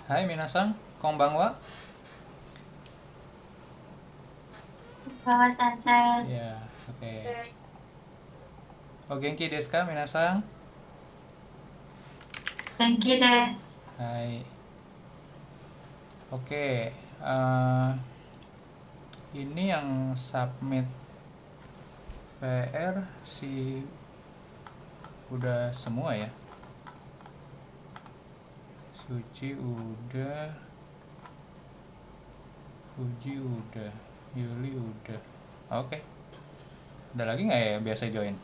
Hai minasan, konbanwa. Selamat sunset. Ya, oke. O genki desu ka minasan? Thank you, Des. Hai. Oke. eh, ini yang submit PR si udah semua ya. Suci udah, Fuji udah, Yuli udah. Oke. Ada lagi nggak ya biasa join?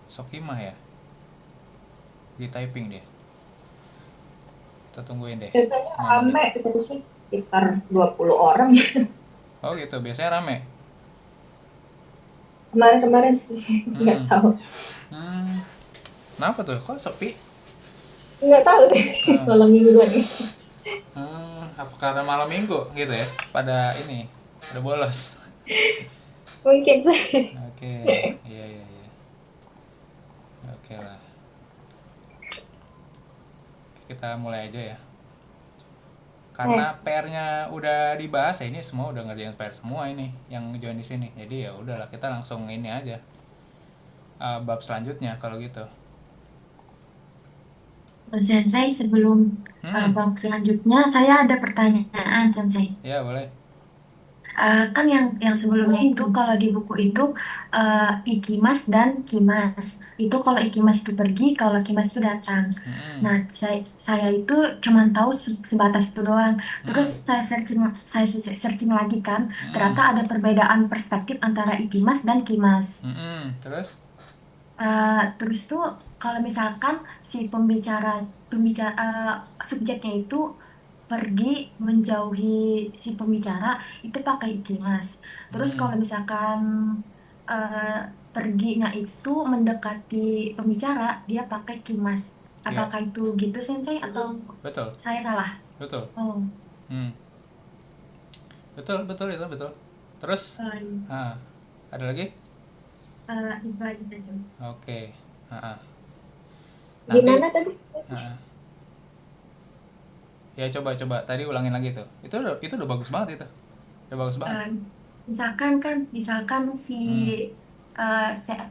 Sokimah ya. Di typing dia. Kita tungguin deh Biasanya 5 menit. rame sih sekitar 20 orang. Oh gitu, biasanya rame. Kemarin-kemarin sih nggak Hmm. tahu. Hmm. Kenapa tuh? Kok sepi? Nggak tahu deh Hmm. malam mingguan nih. Apa karena malam minggu gitu ya? Pada ini, pada bolos. Mungkin sih. Oke, iya iya iya. Oke lah, kita mulai aja ya. Karena Eh, PR-nya udah dibahas ya, ini semua udah ngerjain PR semua ini yang join di sini. Jadi ya udahlah, kita langsung ini aja. Bab selanjutnya kalau gitu. Sensei, sebelum Hmm, bab selanjutnya, saya ada pertanyaan, Sensei. ya boleh. Kan yang sebelumnya itu, kalau di buku itu Ikimas dan Kimas. Itu kalau Ikimas itu pergi, kalau Kimas itu datang. Hmm, Nah, saya itu cuma tahu sebatas itu doang. Terus hmm, saya searching lagi kan, hmm, ternyata ada perbedaan perspektif antara Ikimas dan Kimas. Terus? Terus tuh kalau misalkan si pembicara pembicara subjeknya itu pergi menjauhi si pembicara itu pakai ikimas. Terus Hmm, kalau misalkan eh, perginya itu mendekati pembicara dia pakai kimas. ya, Apakah itu gitu Sensei atau betul, saya salah? betul. Oh, Hmm, betul, betul itu betul. Terus, iya. ah, ada lagi? Itu aja saja. Oke, ah, nanti, gimana tadi? ah, ya coba-coba tadi ulangin lagi tuh. Itu udah bagus banget itu. Udah bagus banget. Eh, misalkan si Hmm,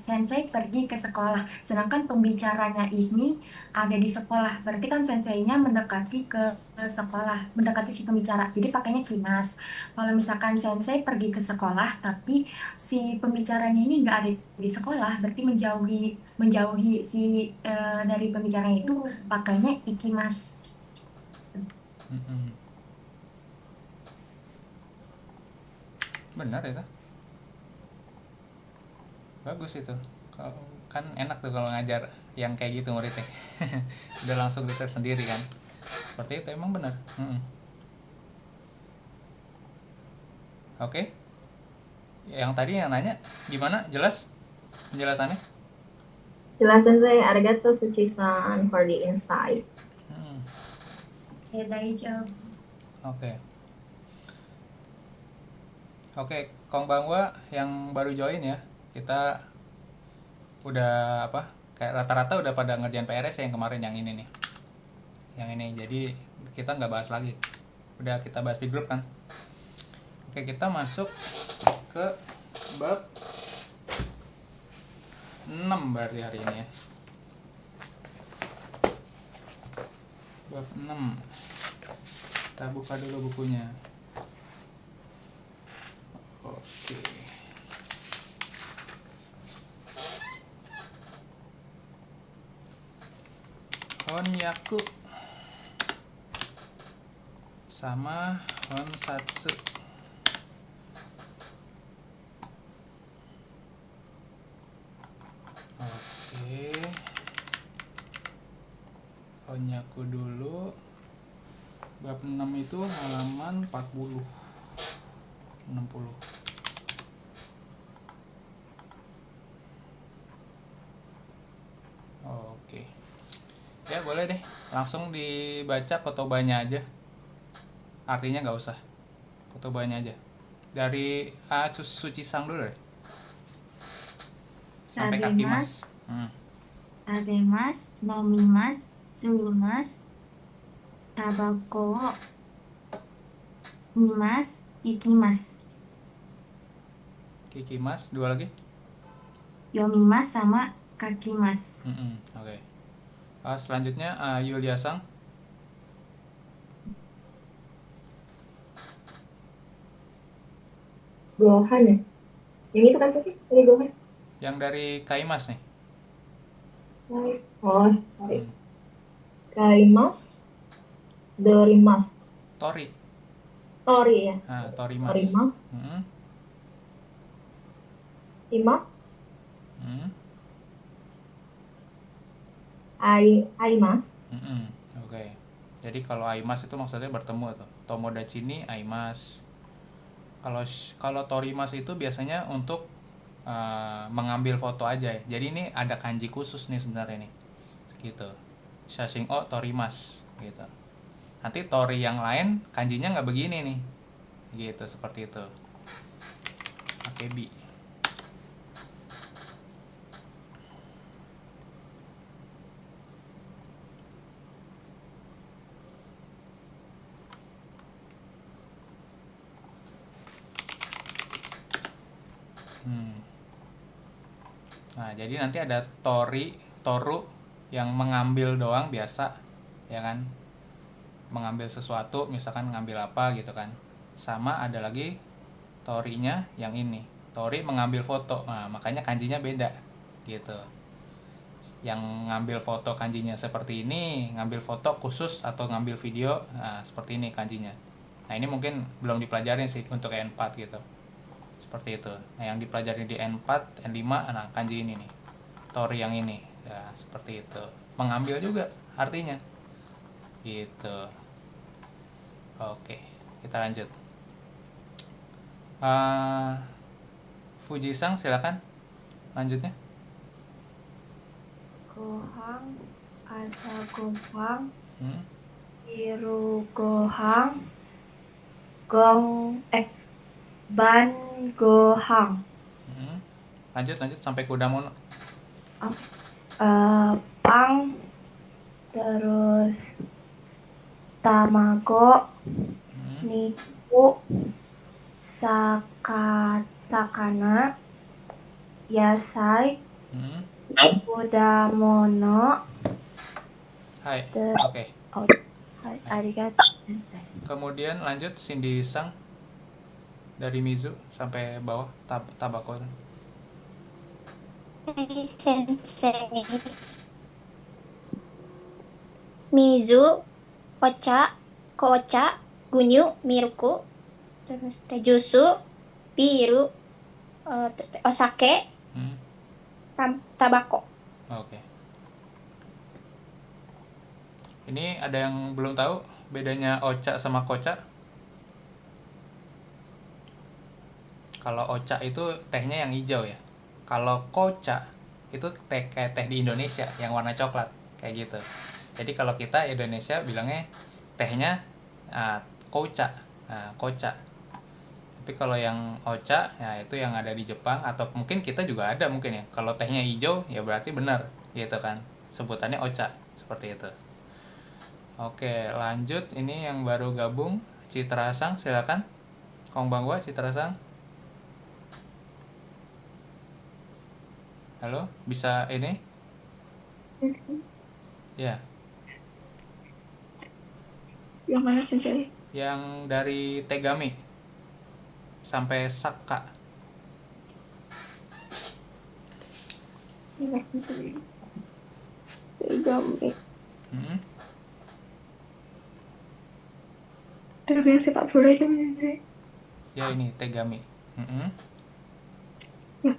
sensei pergi ke sekolah, sedangkan pembicaranya ini ada di sekolah. Berarti kan senseinya mendekati ke sekolah, mendekati si pembicara. Jadi pakainya kimas. Kalau misalkan sensei pergi ke sekolah, tapi si pembicaranya ini nggak ada di sekolah, berarti menjauhi menjauhi si dari pembicaranya itu pakainya ikimas. hmm, hmm. Benar itu. Bagus itu. Kalau kan enak tuh kalau ngajar yang kayak gitu muridnya. Udah langsung riset sendiri kan. Seperti itu emang benar. Hmm. Oke. Yang tadi yang nanya gimana? Jelas penjelasannya? Jelasin saya arigato Suchi-san for the insight. Hmm. Ya, daijoubu. Oke. Oke, Konbanwa yang baru join ya. Kita udah apa? Kayak rata-rata udah pada ngerjain PRS yang kemarin yang ini nih. Yang ini. Jadi kita nggak bahas lagi. Udah kita bahas di grup kan. Oke, kita masuk ke bab 6 berarti hari ini ya. Bab 6. Kita buka dulu bukunya. Oke. Honyaku sama Honsatsu. Oke. Honyaku dulu. Bab 6 itu halaman 40. 60. Oke. Ya boleh deh. Langsung dibaca kotobanya aja. Artinya nggak usah. Kotobanya aja. Dari Suci Sang dulu deh. Sampai kaki mas. 食べます。Hmm. 食べます。飲みます。吸います。tabako, mimas, ikimas. Kikimas, dua lagi. Yomimas sama kakimas. Oke. Selanjutnya Yulia Sang. Gohan ya? Yang itu kan sih? Ini Gohan. Yang dari Kaimas nih. Oh, sorry. Hmm. Kaimas, Dorimas, Tori. Tori ya. Torimas. Torimas, Imas, Aimas. Oke. Jadi kalau Aimas itu maksudnya bertemu tuh. Tomodachi ni Aimas. Kalau Torimas itu biasanya untuk mengambil foto aja ya. Jadi ini ada kanji khusus nih sebenarnya nih. Gitu. Shashin o Torimas gitu. Nanti tori yang lain kanjinya nggak begini nih. Gitu, seperti itu. Akebi. Nah, jadi nanti ada toru yang mengambil doang biasa, ya kan? Mengambil sesuatu, misalkan ngambil apa gitu kan. Sama ada lagi torinya yang ini. Tori mengambil foto. Nah, makanya kanjinya beda gitu. Yang ngambil foto kanjinya seperti ini, ngambil foto khusus atau ngambil video, nah seperti ini kanjinya. Nah, ini mungkin belum dipelajarin sih untuk N4 gitu. Seperti itu. Nah, yang dipelajari di N4, N5, nah kanji ini nih. Tori yang ini. Nah, seperti itu. Mengambil juga artinya. Gitu. Oke, kita lanjut. Fuji-san silakan. Lanjutnya. Gohang, asa gohang, Hmm. biru gohang, ban gohang. Lanjut sampai kudamono. Pang, terus tamago, niku, sakana, yasai, kudamono. Hai. Oke. Hai, arigato. Kemudian lanjut Cindy Sang dari Mizu sampai bawah tabako. Sensei. Mizu, kocha, gunyu, miruku, terus tejusu, biru, terus osake, tabako. Oke. Ini ada yang belum tahu bedanya ocha sama kocha? Kalau ocha itu tehnya yang hijau ya. Kalau kocha itu teh kayak teh di Indonesia yang warna coklat kayak gitu. Jadi kalau kita Indonesia bilangnya tehnya kocha. Nah, kocha. Tapi kalau yang ocha ya itu yang ada di Jepang atau mungkin kita juga ada mungkin ya. Kalau tehnya hijau ya berarti benar gitu kan. Sebutannya ocha seperti itu. Oke, lanjut ini yang baru gabung Citra Sang silakan. Konbanwa Citra Sang. Halo, bisa ini? Ya. Yang mana sensei? Yang dari Tegami sampai Saka. Tegami. Dari yang sepak bola itu sensei? Ya ini Tegami. Ya.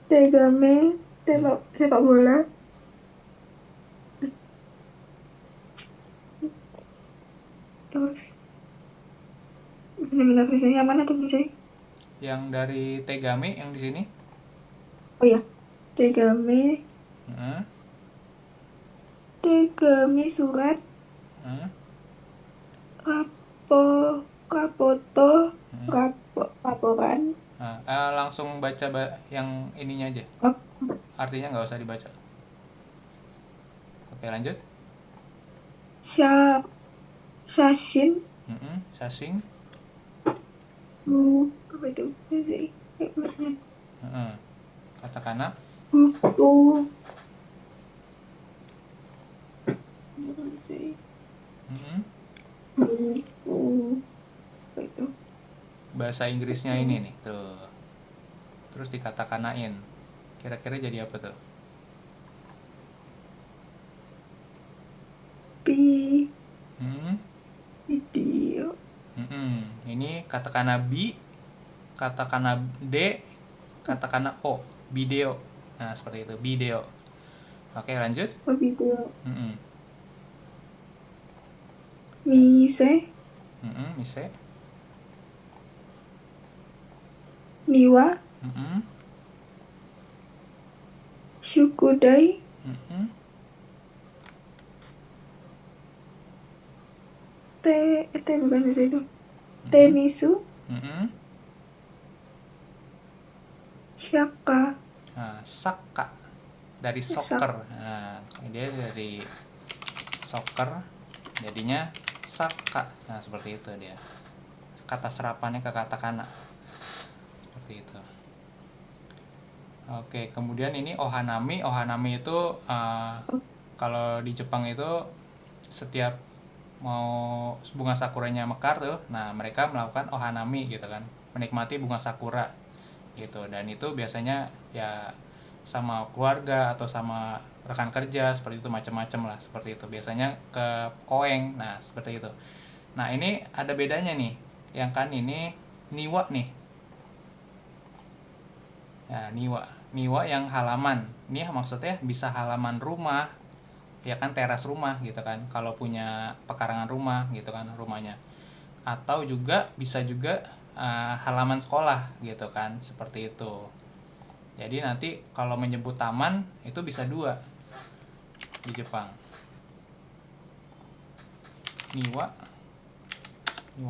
Tegami sepak bola. Terus benar-benar sensei yang mana tuh sensei? Yang dari Tegami yang di sini? Oh ya, Tegami. Tegami surat. Rapoto. Laporan. Langsung baca yang ininya aja. Artinya nggak usah dibaca. Oke, lanjut. Shashin. Shashin. Apa itu? Katakana. Buku. Buku. Apa itu? Bahasa Inggrisnya ini nih, tuh. Terus dikatakanain. Kira-kira jadi apa tuh? Video. Ini katakana bi, katakana d, katakana o, video. Nah, seperti itu, video. Oke, lanjut. Video. Mise. Niwa. Shukudai. Bukan bahasa itu. Tenisu. Shaka. Nah, saka dari soccer. Nah, dia dari soccer jadinya saka. Nah, seperti itu dia. Kata serapannya ke katakana. Seperti itu. Oke, kemudian ini ohanami. Ohanami itu kalau di Jepang itu setiap mau bunga sakuranya mekar tuh, nah mereka melakukan ohanami gitu kan, menikmati bunga sakura gitu. Dan itu biasanya ya sama keluarga atau sama rekan kerja, seperti itu, macam-macam lah seperti itu. Biasanya ke koeng. Nah, seperti itu. Nah, ini ada bedanya nih. Yang kan ini niwa nih. Ya, niwa yang halaman. Ini maksudnya bisa halaman rumah, ya kan, teras rumah gitu kan, kalau punya pekarangan rumah gitu kan rumahnya. Atau juga bisa juga halaman sekolah gitu kan, seperti itu. Jadi nanti kalau menyebut taman itu bisa dua di Jepang. Niwa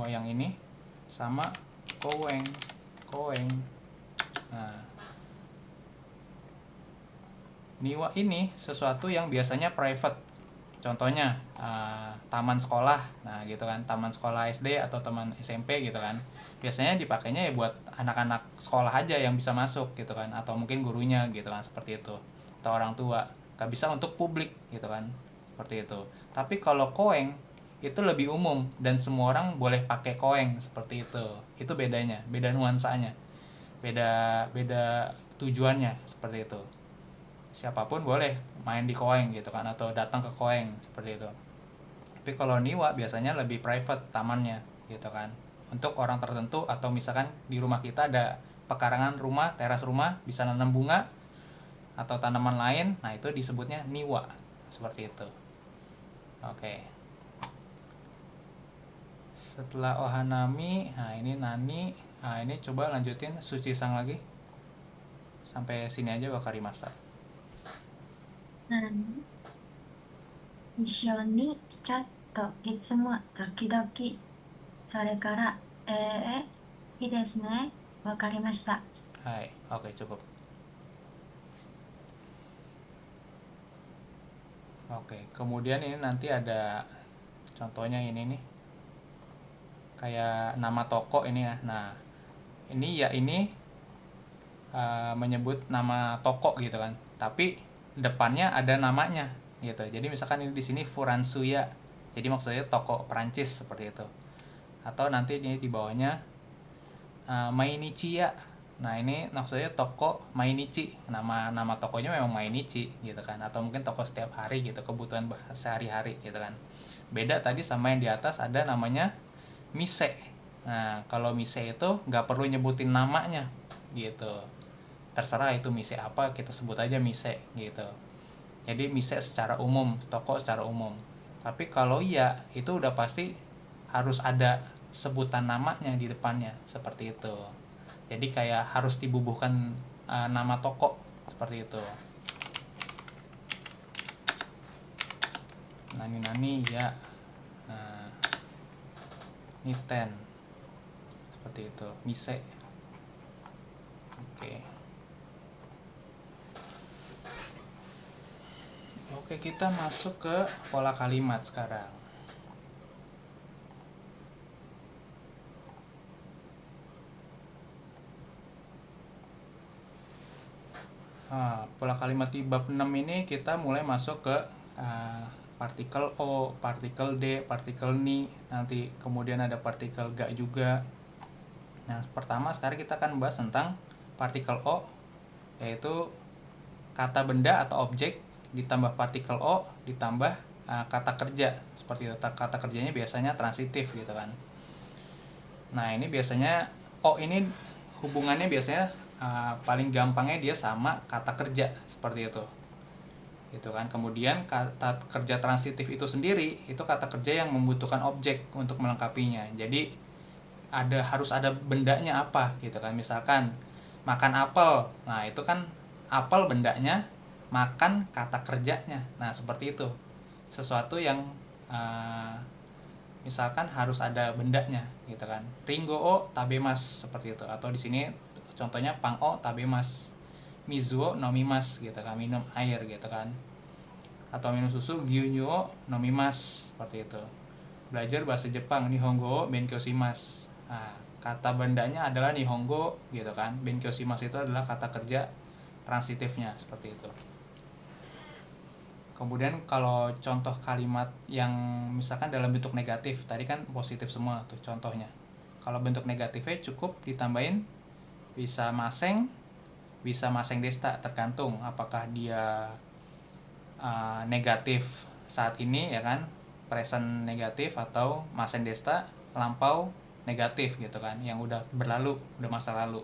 yang ini sama koeng. Nah, niwa ini sesuatu yang biasanya private. Contohnya taman sekolah, nah gitu kan, taman sekolah SD atau taman SMP gitu kan. Biasanya dipakainya ya buat anak-anak sekolah aja yang bisa masuk gitu kan, atau mungkin gurunya gitu kan, seperti itu, atau orang tua. Gak bisa untuk publik gitu kan, seperti itu. Tapi kalau koeng itu lebih umum dan semua orang boleh pakai koeng, seperti itu. Itu bedanya, beda nuansanya, beda tujuannya, seperti itu. Siapapun boleh main di koeng gitu kan, atau datang ke koeng, seperti itu. Tapi kalau niwa biasanya lebih private tamannya gitu kan, untuk orang tertentu, atau misalkan di rumah kita ada pekarangan rumah, teras rumah, bisa nanam bunga atau tanaman lain, nah itu disebutnya niwa, seperti itu. Oke. Setelah ohanami, nah ini nani. Nah, ini coba lanjutin suchi-san lagi. Sampai sini aja wakarimashita. 一緒にちょっといつもドキドキ。それから、いいですね。わかりました。 Hai, oke, cukup. Oke, kemudian ini nanti ada contohnya ini nih. Kayak nama toko ini ya. Nah, ini ya ini menyebut nama toko gitu kan. Tapi depannya ada namanya gitu. Jadi misalkan ini di sini Furansuya. Jadi maksudnya toko Perancis, seperti itu. Atau nanti ini di bawahnya Mainichi ya. Nah, ini maksudnya toko Mainichi. Nama tokonya memang Mainichi gitu kan, atau mungkin toko setiap hari gitu, kebutuhan sehari-hari gitu kan. Beda tadi sama yang di atas ada namanya mise. Nah, kalau mise itu nggak perlu nyebutin namanya gitu. Terserah itu mise apa, kita sebut aja mise gitu. Jadi mise secara umum, toko secara umum. Tapi kalau iya, itu udah pasti harus ada sebutan namanya di depannya, seperti itu. Jadi kayak harus dibubuhkan nama toko, seperti itu. Nani ya. Nah, Niten, seperti itu. Mise. Oke. Oke, kita masuk ke pola kalimat sekarang. Pola kalimat di bab 6 ini kita mulai masuk ke partikel O, partikel D, partikel ni, nanti kemudian ada partikel ga juga. Nah, pertama sekarang kita akan membahas tentang partikel O, yaitu kata benda atau objek ditambah partikel O ditambah kata kerja. Seperti itu, kata kerjanya biasanya transitif gitu kan. Nah, ini biasanya O ini hubungannya biasanya paling gampangnya dia sama kata kerja, seperti itu gitu kan. Kemudian kata kerja transitif itu sendiri itu kata kerja yang membutuhkan objek untuk melengkapinya. Jadi harus ada bendanya apa gitu kan. Misalkan makan apel, nah itu kan apel bendanya, makan kata kerjanya. Nah, seperti itu, sesuatu yang misalkan harus ada bendanya gitu kan. Ringo o tabemas, seperti itu. Atau di sini contohnya pang o tabemas, mizuo nomimas gitu kan, minum air gitu kan. Atau minum susu, gyunyu o nomimas, seperti itu. Belajar bahasa Jepang, nihongo o benkyoshimasu. Nah, kata bendanya adalah nihongo gitu kan. Benkyoshimasu itu adalah kata kerja transitifnya, seperti itu. Kemudian kalau contoh kalimat yang misalkan dalam bentuk negatif, tadi kan positif semua tuh contohnya. Kalau bentuk negatifnya cukup ditambahin bisa maseng desta, tergantung apakah dia negatif saat ini ya kan, present negatif, atau maseng desta lampau negatif gitu kan, yang udah berlalu, udah masa lalu.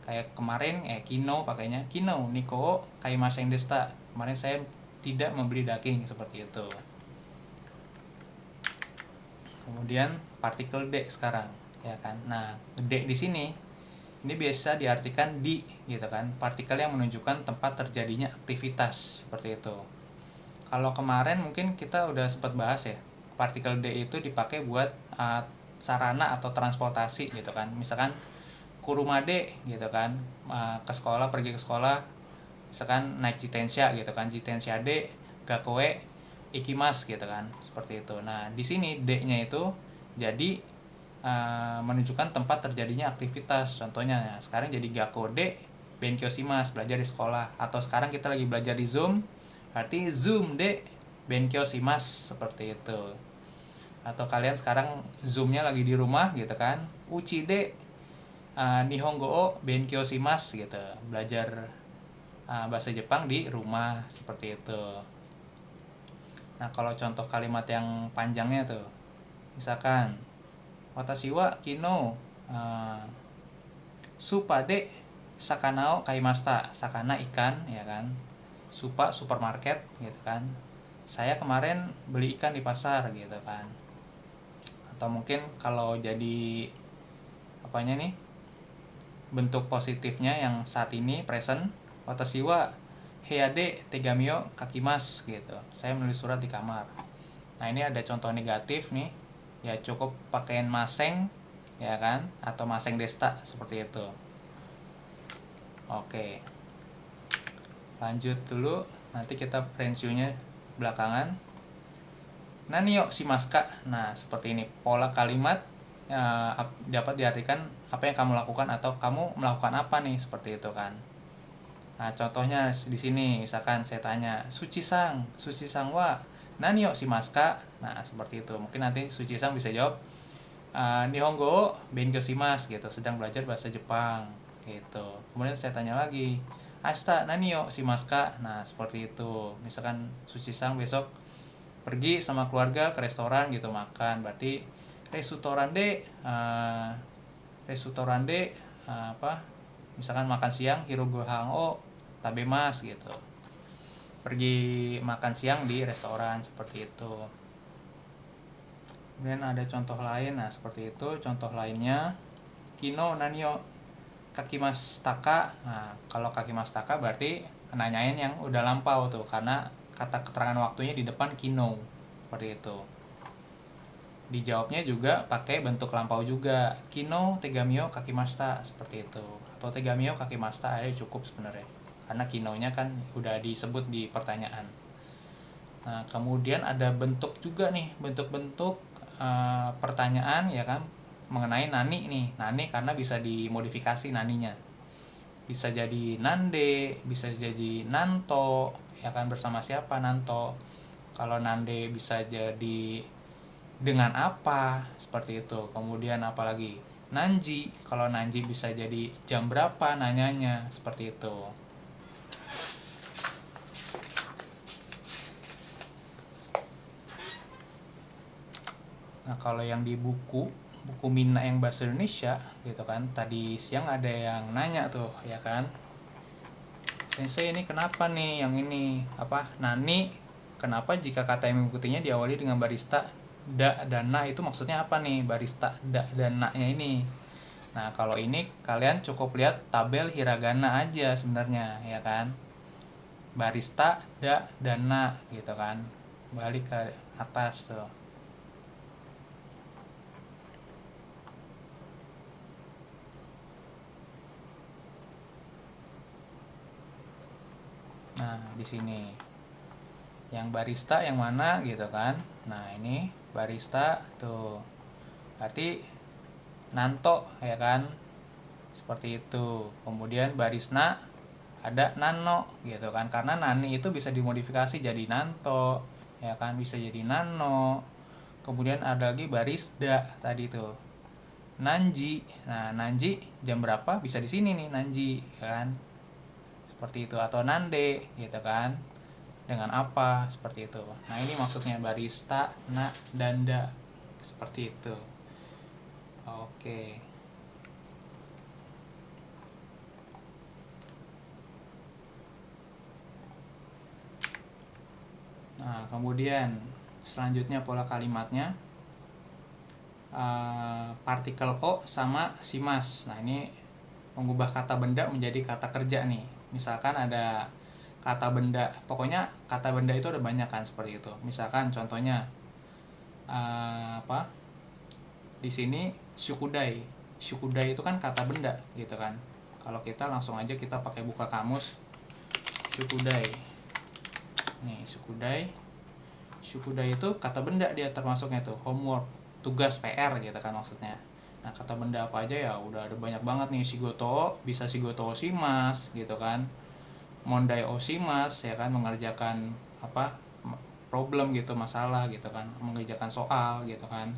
Kayak kemarin kino pakainya kino niko kai maseng desta, kemarin saya tidak membeli daging, seperti itu. Kemudian partikel D sekarang ya kan. Nah, D di sini ini biasa diartikan di gitu kan, partikel yang menunjukkan tempat terjadinya aktivitas, seperti itu. Kalau kemarin mungkin kita udah sempat bahas ya, partikel D itu dipakai buat sarana atau transportasi gitu kan. Misalkan kurumade gitu kan, pergi ke sekolah, misalkan naik jitensha gitu kan, jitensha D gakoe ikimas gitu kan, seperti itu. Nah, di sini D-nya itu jadi menunjukkan tempat terjadinya aktivitas. Contohnya sekarang jadi gakode benkyoshimasu, belajar di sekolah. Atau sekarang kita lagi belajar di Zoom, berarti Zoom de benkyoshimasu, seperti itu. Atau kalian sekarang Zoom-nya lagi di rumah gitu kan, uchi de nihongo o benkyoshimasu gitu, belajar bahasa Jepang di rumah, seperti itu. Nah, kalau contoh kalimat yang panjangnya tuh, misalkan watashi wa kino supa de sakana o kaimashita, sakana ikan ya kan, supa supermarket gitu kan, saya kemarin beli ikan di pasar gitu kan. Atau mungkin kalau jadi apanya nih, bentuk positifnya yang saat ini present, watashi wa heya de tegami o kakimasu gitu, saya menulis surat di kamar. Nah, ini ada contoh negatif nih, ya cukup pakaian maseng ya kan, atau maseng desta, seperti itu. Oke, lanjut dulu, nanti kita reviewnya belakangan. Nani yo shimasu. Nah, seperti ini pola kalimat dapat diartikan apa yang kamu lakukan atau kamu melakukan apa nih, seperti itu kan. Nah, contohnya di sini misalkan saya tanya Suchi-san wa nani yo shimasu. Nah, seperti itu. Mungkin nanti Suchi-san bisa jawab nihongo o benkyoshimasu gitu, sedang belajar bahasa Jepang gitu. Kemudian saya tanya lagi, ashita nani yo shimasu. Nah, seperti itu. Misalkan Suchi-san besok pergi sama keluarga ke restoran gitu, makan, berarti restoran de misalkan makan siang hirogohan o tabemas gitu, pergi makan siang di restoran, seperti itu. Kemudian ada contoh lain, nah seperti itu. Contoh lainnya kino nani yo kakimashita. Nah, kalau kakimashita berarti nanyain yang udah lampau tuh, karena kata keterangan waktunya di depan kino, seperti itu. Dijawabnya juga pakai bentuk lampau juga, kino tegami o kakimashita, seperti itu. Atau tegami o kakimashita aja cukup sebenarnya, karena kinonya kan udah disebut di pertanyaan. Nah, kemudian ada bentuk juga nih, bentuk-bentuk pertanyaan ya kan mengenai nani nih. Nani karena bisa dimodifikasi naninya. Bisa jadi nande, bisa jadi nanto, ya kan bersama siapa nanto. Kalau nande bisa jadi dengan apa, seperti itu. Kemudian apalagi nanji, kalau nanji bisa jadi jam berapa nanyanya, seperti itu. Nah, kalau yang di buku Minna yang bahasa Indonesia gitu kan, tadi siang ada yang nanya tuh ya kan, Sensei ini kenapa nih yang ini apa nani, kenapa jika kata yang mengikutinya diawali dengan barista da dan na, itu maksudnya apa nih barista da dan na nya ini. Nah, kalau ini kalian cukup lihat tabel hiragana aja sebenarnya ya kan, barista da dan na gitu kan, balik ke atas tuh. Nah, di sini yang barista yang mana gitu kan. Nah, ini barista tuh. Berarti nanto ya kan. Seperti itu. Kemudian barisna ada nano gitu kan. Karena nani itu bisa dimodifikasi jadi nanto ya kan, bisa jadi nano. Kemudian ada lagi barisda tadi tuh. Nanji. Nah, nanji jam berapa bisa di sini nih nanji ya kan. Seperti itu, atau nande gitu kan, dengan apa, seperti itu. Nah, ini maksudnya barista na dan da, seperti itu. Oke. Nah, kemudian selanjutnya pola kalimatnya partikel o sama simas. Nah, ini mengubah kata benda menjadi kata kerja nih. Misalkan ada kata benda, pokoknya kata benda itu ada banyak kan, seperti itu. Misalkan contohnya di sini syukudai. Syukudai itu kan kata benda gitu kan. Kalau kita langsung aja kita pakai buka kamus syukudai. Nih, syukudai. Syukudai itu kata benda, dia termasuknya tuh homework, tugas PR gitu kan maksudnya. Nah, kata benda apa aja ya udah ada banyak banget nih. Shigoto, bisa shigoto oshimasu gitu kan. Mondai oshimasu ya kan, mengerjakan apa problem gitu, masalah gitu kan, mengerjakan soal gitu kan.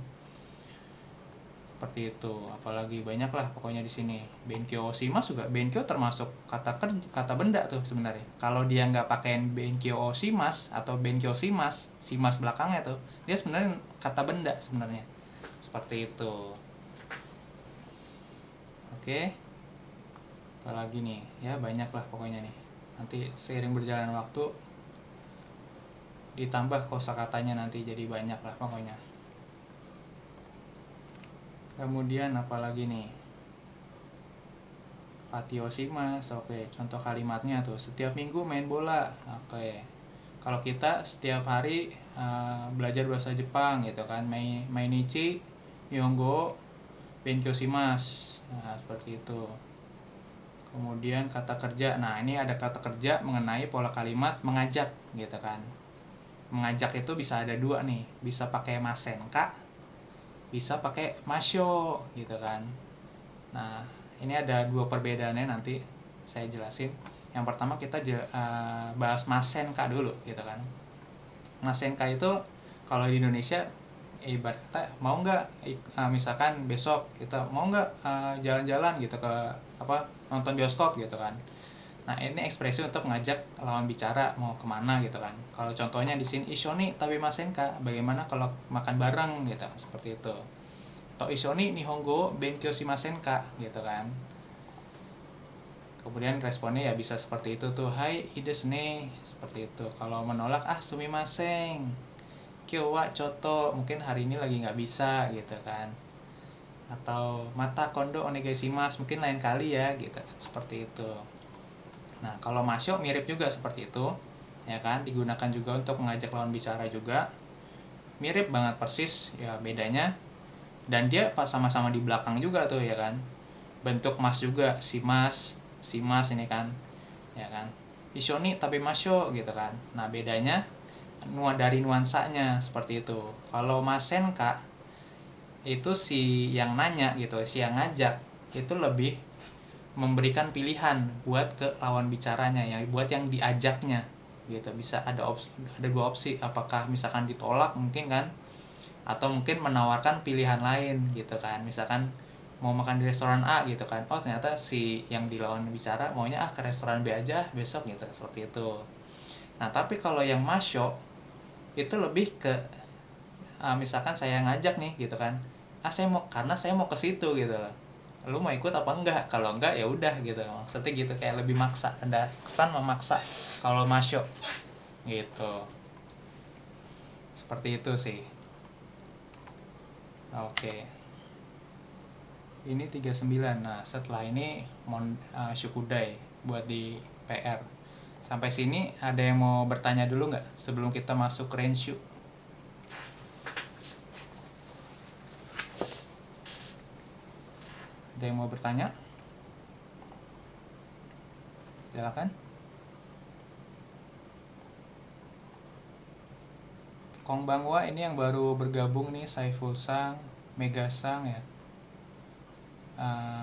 Seperti itu. Apalagi banyak lah pokoknya di sini. Benkyo oshimasu juga, benkyo termasuk kata benda tuh sebenarnya. Kalau dia nggak pakein benkyo oshimasu atau benkyo shimasu, shimasu belakangnya tuh, dia sebenarnya kata benda sebenarnya. Seperti itu. Oke, apalagi nih ya, banyak lah pokoknya nih. Nanti seiring berjalan waktu ditambah kosakatanya, nanti jadi banyak lah pokoknya. Kemudian apalagi nih, patioshimasu. Oke, contoh kalimatnya tuh, setiap minggu main bola. Oke, kalau kita setiap hari belajar bahasa Jepang gitu kan, mainichi nihongo benkyoshimasu. Nah, seperti itu. Kemudian kata kerja. Nah, ini ada kata kerja mengenai pola kalimat mengajak gitu kan. Mengajak itu bisa ada dua nih, bisa pakai masenka, bisa pakai masyo gitu kan. Nah, ini ada dua perbedaannya, nanti saya jelasin. Yang pertama kita bahas masenka dulu gitu kan. Masenka itu kalau di Indonesia ibarat kata, mau nggak misalkan besok kita mau nggak jalan-jalan gitu ke nonton bioskop gitu kan. Nah, ini ekspresi untuk mengajak lawan bicara mau kemana gitu kan. Kalau contohnya di sini ishoni tabemasenka, bagaimana kalau makan bareng gitu, seperti itu. Atau ishoni nihongo benkyou shimasenka gitu kan. Kemudian responnya ya bisa seperti itu tuh, hai ii desu ne, seperti itu. Kalau menolak, sumimasen, kyo wa choto, mungkin hari ini lagi nggak bisa gitu kan. Atau mata kondo onegai shimasu, mungkin lain kali ya gitu, seperti itu. Nah, kalau masyo mirip juga seperti itu ya kan, digunakan juga untuk mengajak lawan bicara juga, mirip banget persis ya, bedanya dan dia sama-sama di belakang juga tuh ya kan, bentuk mas juga, shimas ini kan ya kan, ishoni tapi masyo gitu kan. Nah, bedanya dari nuansanya seperti itu. Kalau masenka itu si yang nanya gitu, si yang ngajak itu lebih memberikan pilihan buat ke lawan bicaranya, yang buat yang diajaknya gitu. Bisa ada dua opsi, apakah misalkan ditolak mungkin kan, atau mungkin menawarkan pilihan lain gitu kan. Misalkan mau makan di restoran A gitu kan, oh ternyata si yang di lawan bicara maunya ke restoran B aja besok gitu, seperti itu. Nah tapi kalau yang masyo itu lebih ke misalkan saya ngajak nih gitu kan, karena saya mau ke situ gitu loh, lu mau ikut apa enggak? Kalau enggak ya udah gitu, maksudnya gitu, kayak lebih maksa, ada kesan memaksa kalau masyo gitu, seperti itu sih. Oke, ini 39. Nah setelah ini Shukudai buat di PR. Sampai sini ada yang mau bertanya dulu nggak sebelum kita masuk ke Renshu? Ada yang mau bertanya? Silakan. Kongbangwa ini yang baru bergabung nih, Saiful Sang, Mega Sang ya,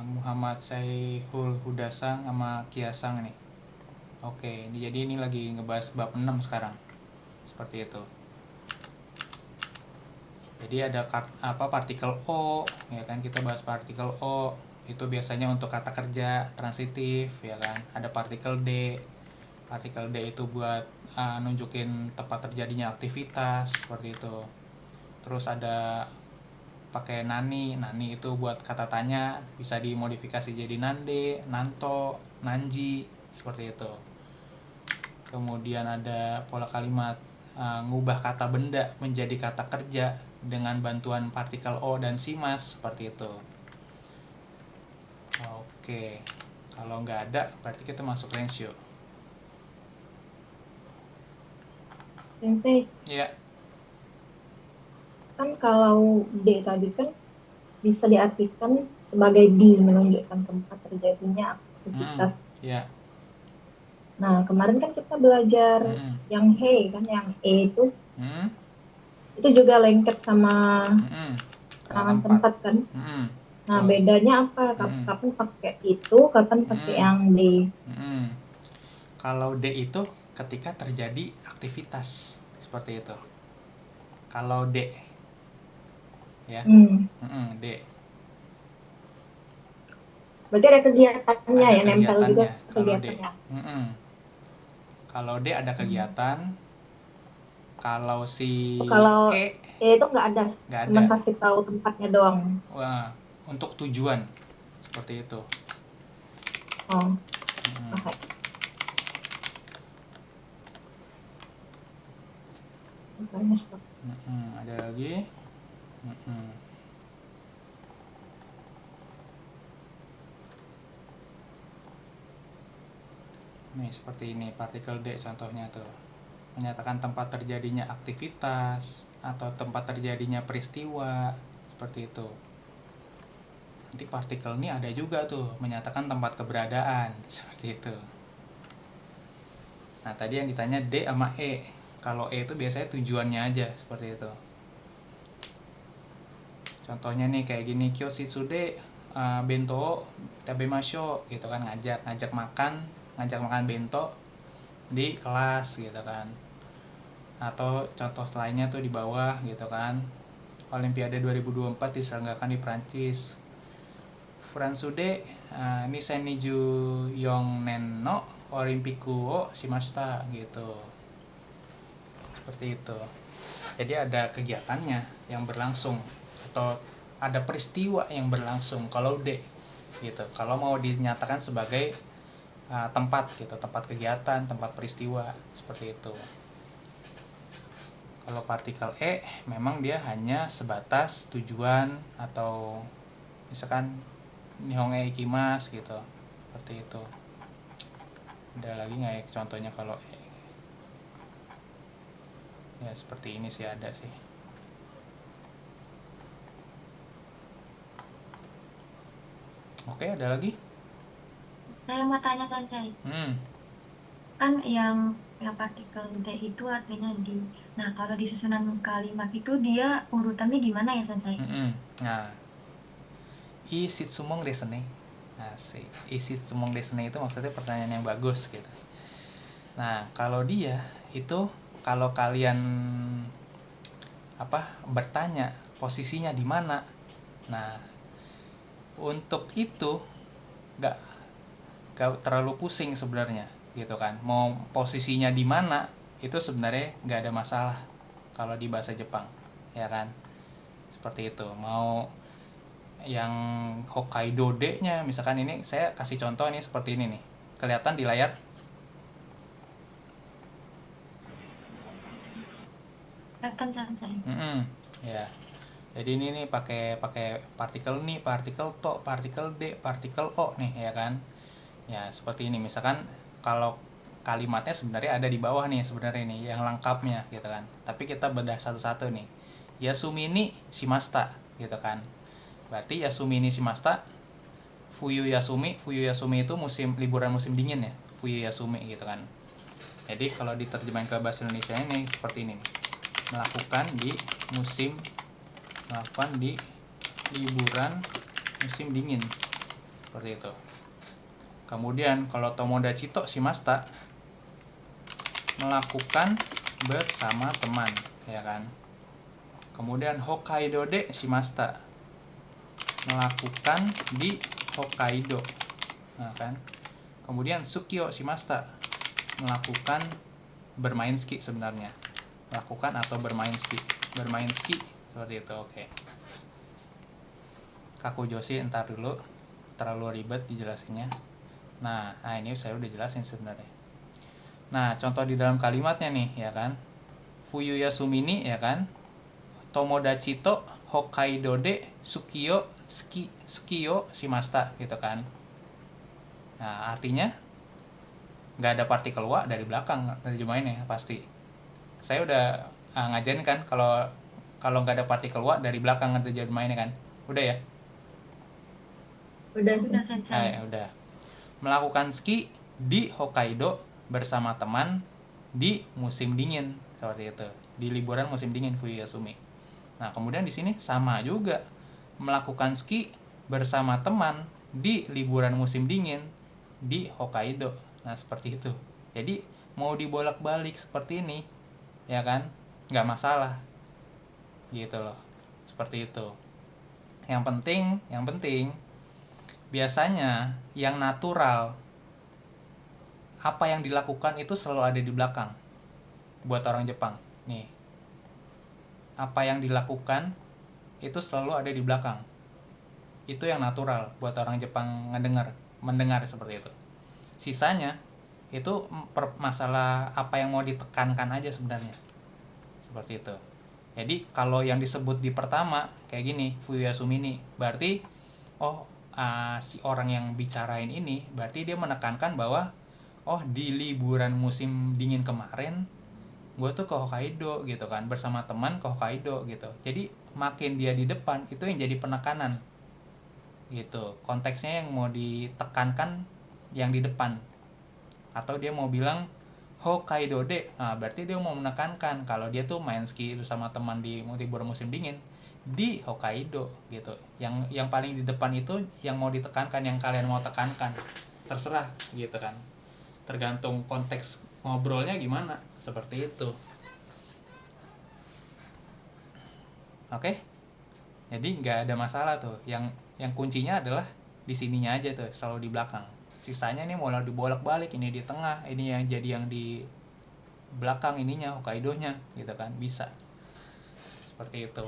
Muhammad Saiful Huda Sang sama Kia Sang nih. Oke, jadi ini lagi ngebahas bab 6 sekarang, seperti itu. Jadi ada partikel O ya kan, kita bahas partikel O itu biasanya untuk kata kerja transitif ya kan. Ada partikel D itu buat nunjukin tempat terjadinya aktivitas, seperti itu. Terus ada pakai nani itu buat kata tanya, bisa dimodifikasi jadi nande, nanto, nanji, seperti itu. Kemudian ada pola kalimat ngubah kata benda menjadi kata kerja dengan bantuan partikel O dan simas, seperti itu. Oke, kalau nggak ada berarti kita masuk Renshu. Sensei, Iya. kan kalau D tadi kan bisa diartikan sebagai di, menunjukkan tempat terjadinya aktivitas. Iya. Nah, kemarin kan kita belajar yang he kan, yang E itu juga lengket sama tempat kan. Nah, bedanya apa? Kapan pakai itu, kapan pakai yang D? Kalau D itu ketika terjadi aktivitas, seperti itu. Kalau D ya, D. Berarti ada kegiatannya Ada ya, nempel juga kalau D. kegiatannya. Kalau D ada kegiatan. Kalau si Kalau E itu nggak ada, cuma kasih tahu tempatnya doang. Wah, untuk tujuan, seperti itu. Oh, oke. Ada lagi. Nih seperti ini partikel D contohnya tuh, menyatakan tempat terjadinya aktivitas atau tempat terjadinya peristiwa, seperti itu. Nanti partikel ini ada juga tuh menyatakan tempat keberadaan, seperti itu. Nah tadi yang ditanya D sama E. Kalau E itu biasanya tujuannya aja, seperti itu. Contohnya nih kayak gini, Kyoshitsude bento tabemasho gitu kan, ngajak makan bento di kelas gitu kan. Atau contoh lainnya tuh di bawah gitu kan, Olimpiade 2024 diselenggarakan di Prancis. Furansude Niseniju Yongnen no Olimpiku o shimashita gitu. Seperti itu. Jadi ada kegiatannya yang berlangsung atau ada peristiwa yang berlangsung kalau D gitu. Kalau mau dinyatakan sebagai tempat gitu, tempat kegiatan, tempat peristiwa, seperti itu. Kalau partikel E memang dia hanya sebatas tujuan, atau misalkan Nihonge ikimasu gitu, seperti itu. Ada lagi nggak ya contohnya kalau E? Ya seperti ini sih ada sih. Oke, ada lagi? Saya mau tanya Sensei. Hmm. Kan yang Yang partikel D itu artinya di. Nah, kalau di susunan kalimat itu dia urutannya gimana ya, Sensei? Nah, isitsumong desu ne. Asik. Isitsumong desu ne itu maksudnya pertanyaan yang bagus gitu. Nah, kalau dia itu kalau kalian bertanya posisinya di mana. Nah, untuk itu nggak terlalu pusing sebenarnya gitu kan. Mau posisinya di mana itu sebenarnya nggak ada masalah kalau di bahasa Jepang, ya kan? Seperti itu. Mau yang Hokkaido D-nya misalkan, ini saya kasih contoh nih seperti ini nih. Kelihatan di layar? Kelihatan, Sensei. Ya. Jadi ini nih pakai partikel nih, partikel to, partikel D, partikel O nih, ya kan? Ya, seperti ini. Misalkan kalau kalimatnya sebenarnya ada di bawah nih sebenarnya nih yang lengkapnya gitu kan. Tapi kita bedah satu-satu nih. Yasumi ni shimashita gitu kan. Berarti Yasumi ni shimashita, Fuyu Yasumi itu liburan musim dingin ya. Fuyu Yasumi gitu kan. Jadi kalau diterjemahin ke bahasa Indonesia ini seperti ini nih. Melakukan di liburan musim dingin. Seperti itu. Kemudian kalau Tomodachi to shimashita, melakukan bersama teman, ya kan. Kemudian Hokkaido de shimashita, melakukan di Hokkaido, nah kan. Kemudian Sukio shimashita, melakukan bermain ski sebenarnya, melakukan atau bermain ski seperti itu. Oke. Kakujoshi entar dulu, terlalu ribet dijelasinnya. Nah ini saya udah jelasin sebenarnya. Nah, contoh di dalam kalimatnya nih, ya kan. Fuyu Yasumi ni, ya kan. Tomodachi to Hokkaido de Sukio shimashita gitu kan. Nah, artinya nggak ada partikel wa dari belakang terjemahinnya pasti. Saya udah ngajarin kan kalau nggak ada partikel wa dari belakang terjemahinnya kan. Udah ya? Udah, Sensei. Udah. Melakukan ski di Hokkaido bersama teman di musim dingin, seperti itu. Di liburan musim dingin Fuyu Yasumi. Nah, kemudian di sini sama juga. Melakukan ski bersama teman di liburan musim dingin di Hokkaido. Nah, seperti itu. Jadi, mau dibolak-balik seperti ini, ya kan? Nggak masalah. Gitu loh. Seperti itu. Yang penting biasanya yang natural, apa yang dilakukan itu selalu ada di belakang buat orang Jepang nih. Apa yang dilakukan itu selalu ada di belakang. Itu yang natural buat orang Jepang mendengar seperti itu. Sisanya itu masalah apa yang mau ditekankan aja sebenarnya. Seperti itu. Jadi kalau yang disebut di pertama kayak gini, Fuyu Yasumi ni, berarti si orang yang bicarain ini berarti dia menekankan bahwa di liburan musim dingin kemarin gue tuh ke Hokkaido gitu kan, bersama teman ke Hokkaido gitu. Jadi makin dia di depan itu yang jadi penekanan gitu, konteksnya yang mau ditekankan yang di depan. Atau dia mau bilang Hokkaido de, nah berarti dia mau menekankan kalau dia tuh main ski bersama teman di liburan musim dingin di Hokkaido gitu. Yang paling di depan itu yang mau ditekankan, yang kalian mau tekankan, terserah gitu kan, tergantung konteks ngobrolnya gimana, seperti itu. Oke? Jadi nggak ada masalah tuh. Yang kuncinya adalah di sininya aja tuh, selalu di belakang. Sisanya nih mau dibolak-balik, ini di tengah, ini yang jadi yang di belakang ininya Hokkaido-nya gitu kan, bisa. Seperti itu.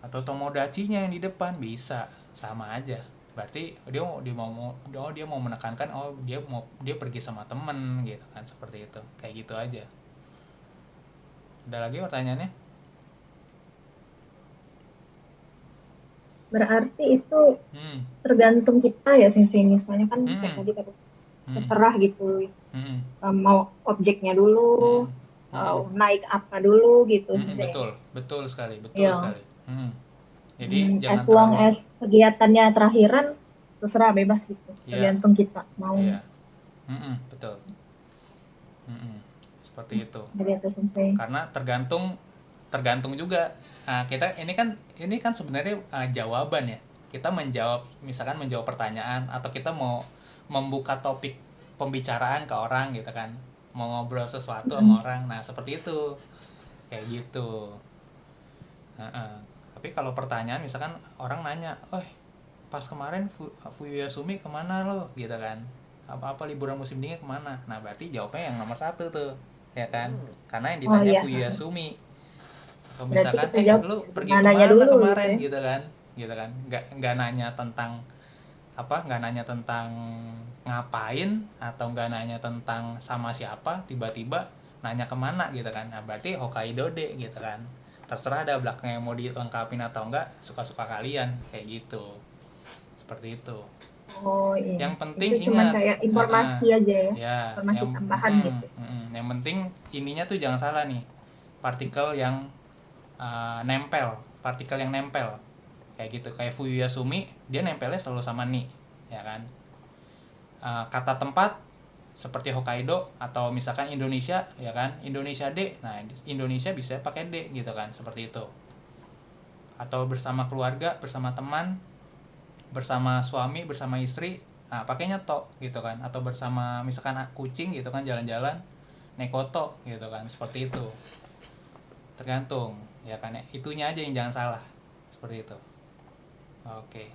Atau Tomodachi-nya yang di depan, bisa, sama aja. Berarti dia mau menekankan dia pergi sama temen gitu kan, seperti itu. Kayak gitu aja. Ada lagi pertanyaannya? Berarti itu tergantung kita ya Sensei, misalnya kan kayak tadi terserah gitu. Mau objeknya dulu, naik apa dulu gitu. Betul sekali. Jadi jangan as long as kegiatannya terakhiran, terserah, bebas gitu. Tergantung kita mau. Betul. Seperti itu. Begitu Sensei. Karena tergantung juga. Nah, ini kan sebenarnya jawaban ya. Kita misalkan menjawab pertanyaan, atau kita mau membuka topik pembicaraan ke orang gitu kan, mau ngobrol sesuatu sama orang. Nah, seperti itu, kayak gitu. Tapi kalau pertanyaan misalkan orang nanya, pas kemarin Fuyuyasumi kemana lo gitu kan, apa liburan musim dingin kemana? Nah, berarti jawabnya yang nomor 1 tuh, ya kan, karena yang ditanya Fuyuyasumi. Atau misalkan lu pergi kemana kemarin gitu kan, nggak nanya tentang nggak nanya tentang ngapain, atau nggak nanya tentang sama siapa, tiba-tiba nanya kemana gitu kan. Nah, berarti Hokkaido deh gitu kan. Terserah ada belakangnya mau dilengkapin atau enggak, suka-suka kalian, kayak gitu. Seperti itu. Oh iya. Yang penting itu cuma ingat, kayak informasi aja ya. Informasi tambahan gitu. Yang penting ininya tuh jangan salah nih. Partikel yang nempel, kayak gitu, kayak Fuyuyasumi, dia nempelnya selalu sama ni, ya kan. Kata tempat seperti Hokkaido, atau misalkan Indonesia, ya kan, Indonesia D. Nah, Indonesia bisa pakai D gitu kan, seperti itu. Atau bersama keluarga, bersama teman, bersama suami, bersama istri, nah pakainya to gitu kan. Atau bersama misalkan kucing gitu kan, jalan-jalan, nekoto gitu kan, seperti itu. Tergantung, ya kan, itunya aja yang jangan salah, seperti itu. Oke.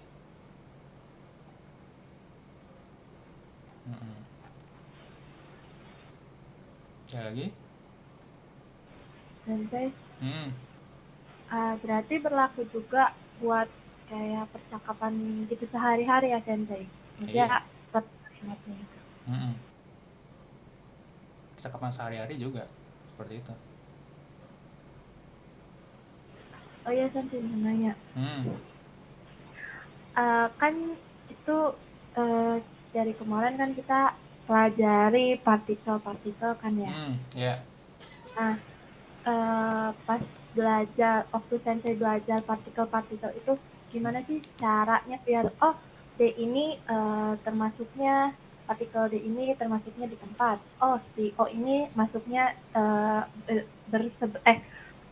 Ya lagi? Sensei, berarti berlaku juga buat kayak percakapan gitu sehari-hari ya Sensei? Iya. Ingatnya. Percakapan sehari-hari juga seperti itu. Oh iya Sensei, nanya. Kan itu dari kemarin kan kita pelajari partikel-partikel kan ya. Yeah. Nah, pas waktu Sensei belajar partikel-partikel itu gimana sih caranya biar D ini termasuknya partikel D ini termasuknya di tempat. Si O ini masuknya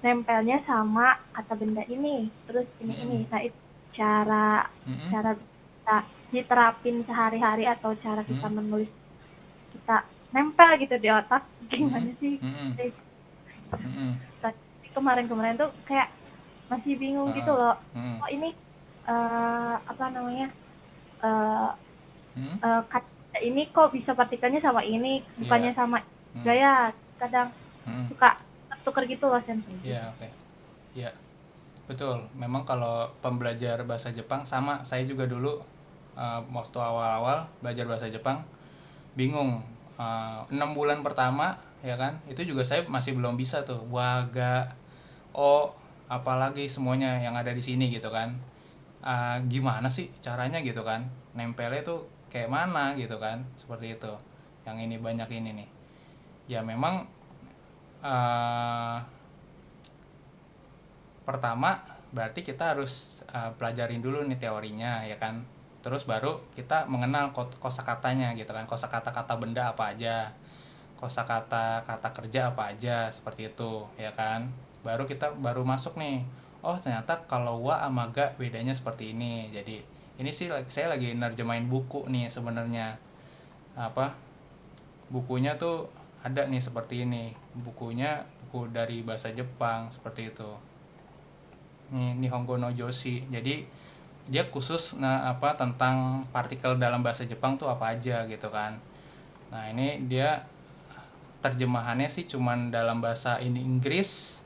nempelnya sama kata benda ini. Terus ini. Nah, itu cara kita diterapin sehari-hari, atau cara kita menulis kita nempel gitu di otak, gimana sih? Kemarin tuh kayak masih bingung gitu loh. Ini kata ini kok bisa partikelnya sama ini, bukannya sama gaya. Kadang suka tuker gitu loh Sensei. Iya, oke. Iya. Betul. Memang kalau pembelajar bahasa Jepang sama, saya juga dulu waktu awal-awal belajar bahasa Jepang bingung. 6 bulan pertama, ya kan, itu juga saya masih belum bisa tuh waga, apalagi semuanya yang ada di sini gitu kan. Gimana sih caranya gitu kan, nempelnya tuh kayak mana gitu kan, seperti itu. Yang ini banyak ini nih ya. Memang pertama berarti kita harus pelajarin dulu nih teorinya, ya kan. Terus baru kita mengenal kosakatanya gitu kan, kosakata kata benda apa aja, kosakata kata kerja apa aja, seperti itu, ya kan. Baru kita masuk nih, ternyata kalau wa sama ga bedanya seperti ini. Jadi ini sih saya lagi nerjemahin buku nih sebenarnya. Bukunya tuh ada nih seperti ini, buku dari bahasa Jepang, seperti itu. Nihongo no Joshi. Jadi dia khusus tentang partikel dalam bahasa Jepang tuh apa aja gitu kan. Nah, ini dia terjemahannya sih cuman dalam bahasa Inggris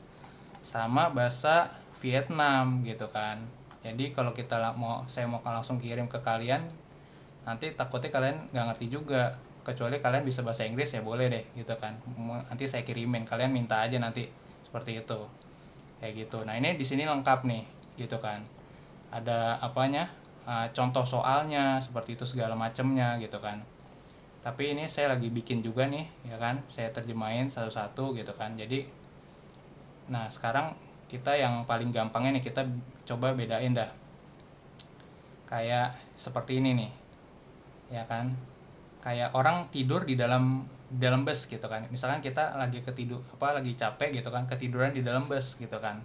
sama bahasa Vietnam gitu kan. Jadi kalau saya mau langsung kirim ke kalian, nanti takutnya kalian nggak ngerti juga. Kecuali kalian bisa bahasa Inggris, ya boleh deh gitu kan. Nanti saya kirimin, kalian minta aja nanti, seperti itu. Kayak gitu. Nah, ini di sini lengkap nih gitu kan. Ada contoh soalnya, seperti itu, segala macamnya gitu kan. Tapi ini saya lagi bikin juga nih, ya kan. Saya terjemahin satu-satu gitu kan. Jadi nah, sekarang kita yang paling gampangnya nih, kita coba bedain dah. Kayak seperti ini nih, ya kan. Kayak orang tidur di dalam dalam bus gitu kan. Misalkan kita lagi lagi capek gitu kan, ketiduran di dalam bus gitu kan.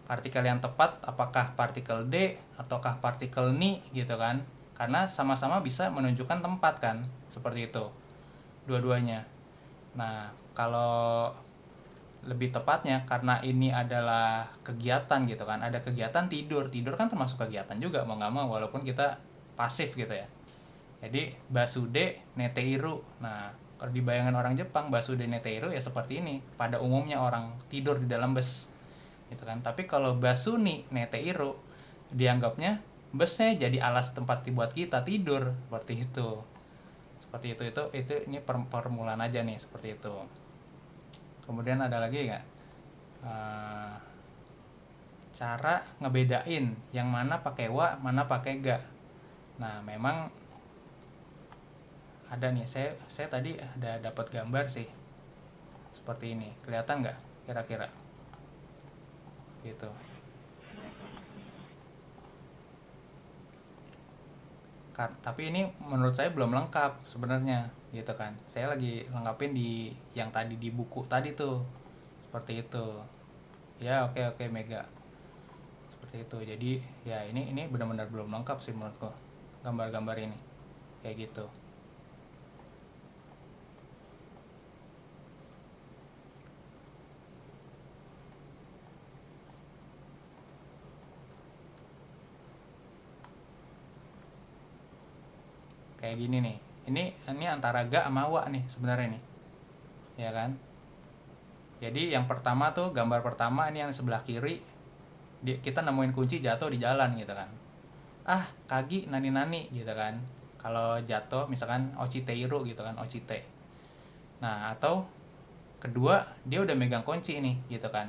Partikel yang tepat apakah partikel D ataukah partikel ni gitu kan. Karena sama-sama bisa menunjukkan tempat kan, seperti itu. Dua-duanya. Nah, kalau lebih tepatnya karena ini adalah kegiatan gitu kan, ada kegiatan tidur kan termasuk kegiatan juga mau nggak mau walaupun kita pasif gitu ya. Jadi basude neteiru. Nah, kalau dibayangkan orang Jepang basude neteiru ya seperti ini, pada umumnya orang tidur di dalam bus gitu kan. Tapi kalau basuni neteiru dianggapnya busnya jadi alas tempat buat kita tidur, seperti itu. Seperti itu ini permulaan aja nih, seperti itu. Kemudian ada lagi nggak cara ngebedain yang mana pakai wa, mana pakai ga. Nah, memang ada nih, saya tadi ada dapat gambar sih seperti ini, kelihatan nggak kira-kira gitu. Tapi ini menurut saya belum lengkap sebenarnya gitu kan. Saya lagi lengkapin di yang tadi di buku tadi tuh, seperti itu ya. Oke Mega, seperti itu. Jadi ya ini benar-benar belum lengkap sih menurutku gambar-gambar ini kayak gitu. Kayak gini nih. Ini antara ga sama wa nih sebenarnya nih. Ya kan? Jadi yang pertama tuh, gambar pertama ini yang sebelah kiri, kita nemuin kunci jatuh di jalan gitu kan. Kagi nani gitu kan. Kalau jatuh misalkan ochiteiru gitu kan, ochite. Nah, atau kedua dia udah megang kunci nih gitu kan.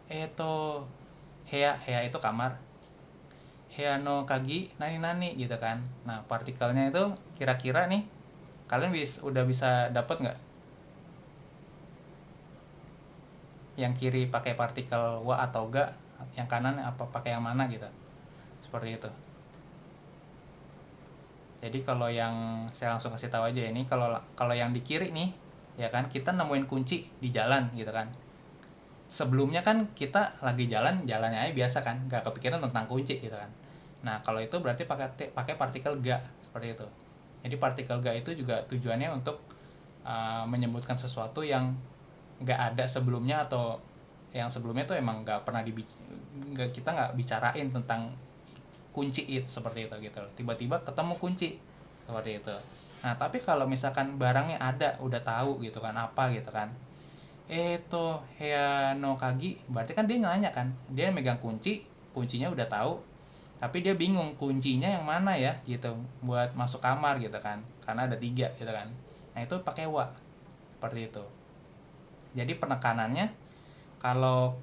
Eto hea itu kamar. Heano kagi nani gitu kan. Nah, partikelnya itu kira-kira nih kalian udah bisa dapat nggak? Yang kiri pakai partikel wa atau ga, yang kanan apa pakai yang mana gitu. Seperti itu. Jadi kalau yang saya langsung kasih tahu aja ini, kalau yang di kiri nih ya kan, kita nemuin kunci di jalan gitu kan. Sebelumnya kan kita lagi jalannya aja biasa kan, nggak kepikiran tentang kunci gitu kan. Nah, kalau itu berarti pakai partikel ga, seperti itu. Jadi partikel ga itu juga tujuannya untuk menyebutkan sesuatu yang nggak ada sebelumnya, atau yang sebelumnya tuh emang nggak pernah kita nggak bicarain tentang kunci itu, seperti itu gitu. Tiba-tiba ketemu kunci seperti itu. Nah, tapi kalau misalkan barangnya ada, udah tahu gitu kan apa gitu kan. Eto hea no kagi, berarti kan dia nanya kan, dia megang kuncinya udah tahu, tapi dia bingung kuncinya yang mana ya gitu buat masuk kamar gitu kan, karena ada 3 gitu kan. Nah, itu pakai wa, seperti itu. Jadi penekanannya kalau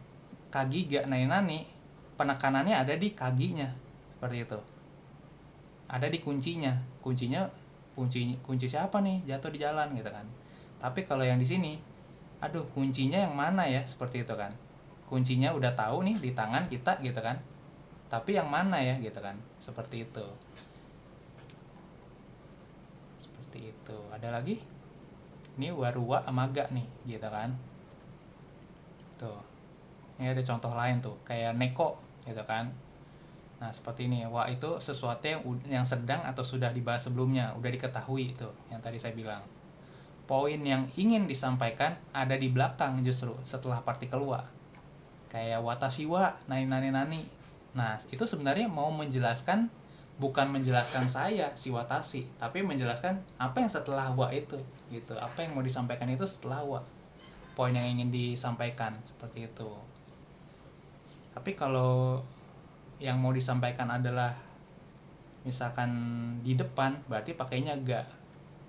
kagi ga nani, penekanannya ada di kaginya, seperti itu. Ada di kuncinya kunci siapa nih jatuh di jalan gitu kan. Tapi kalau yang di sini, kuncinya yang mana ya, seperti itu kan. Kuncinya udah tahu nih di tangan kita gitu kan, tapi yang mana ya gitu kan, seperti itu. Seperti itu. Ada lagi ini waruwa sama ga nih gitu kan. Tuh, ini ada contoh lain tuh, kayak neko gitu kan. Nah, seperti ini, wa itu sesuatu yang sedang atau sudah dibahas sebelumnya, udah diketahui itu yang tadi saya bilang. Poin yang ingin disampaikan ada di belakang justru setelah partikel wa. Kayak watashi wa nani. Nah, itu sebenarnya mau menjelaskan, bukan menjelaskan saya si watashi, tapi menjelaskan apa yang setelah wa itu gitu. Apa yang mau disampaikan itu setelah wa. Poin yang ingin disampaikan, seperti itu. Tapi kalau yang mau disampaikan adalah misalkan di depan, berarti pakainya ga.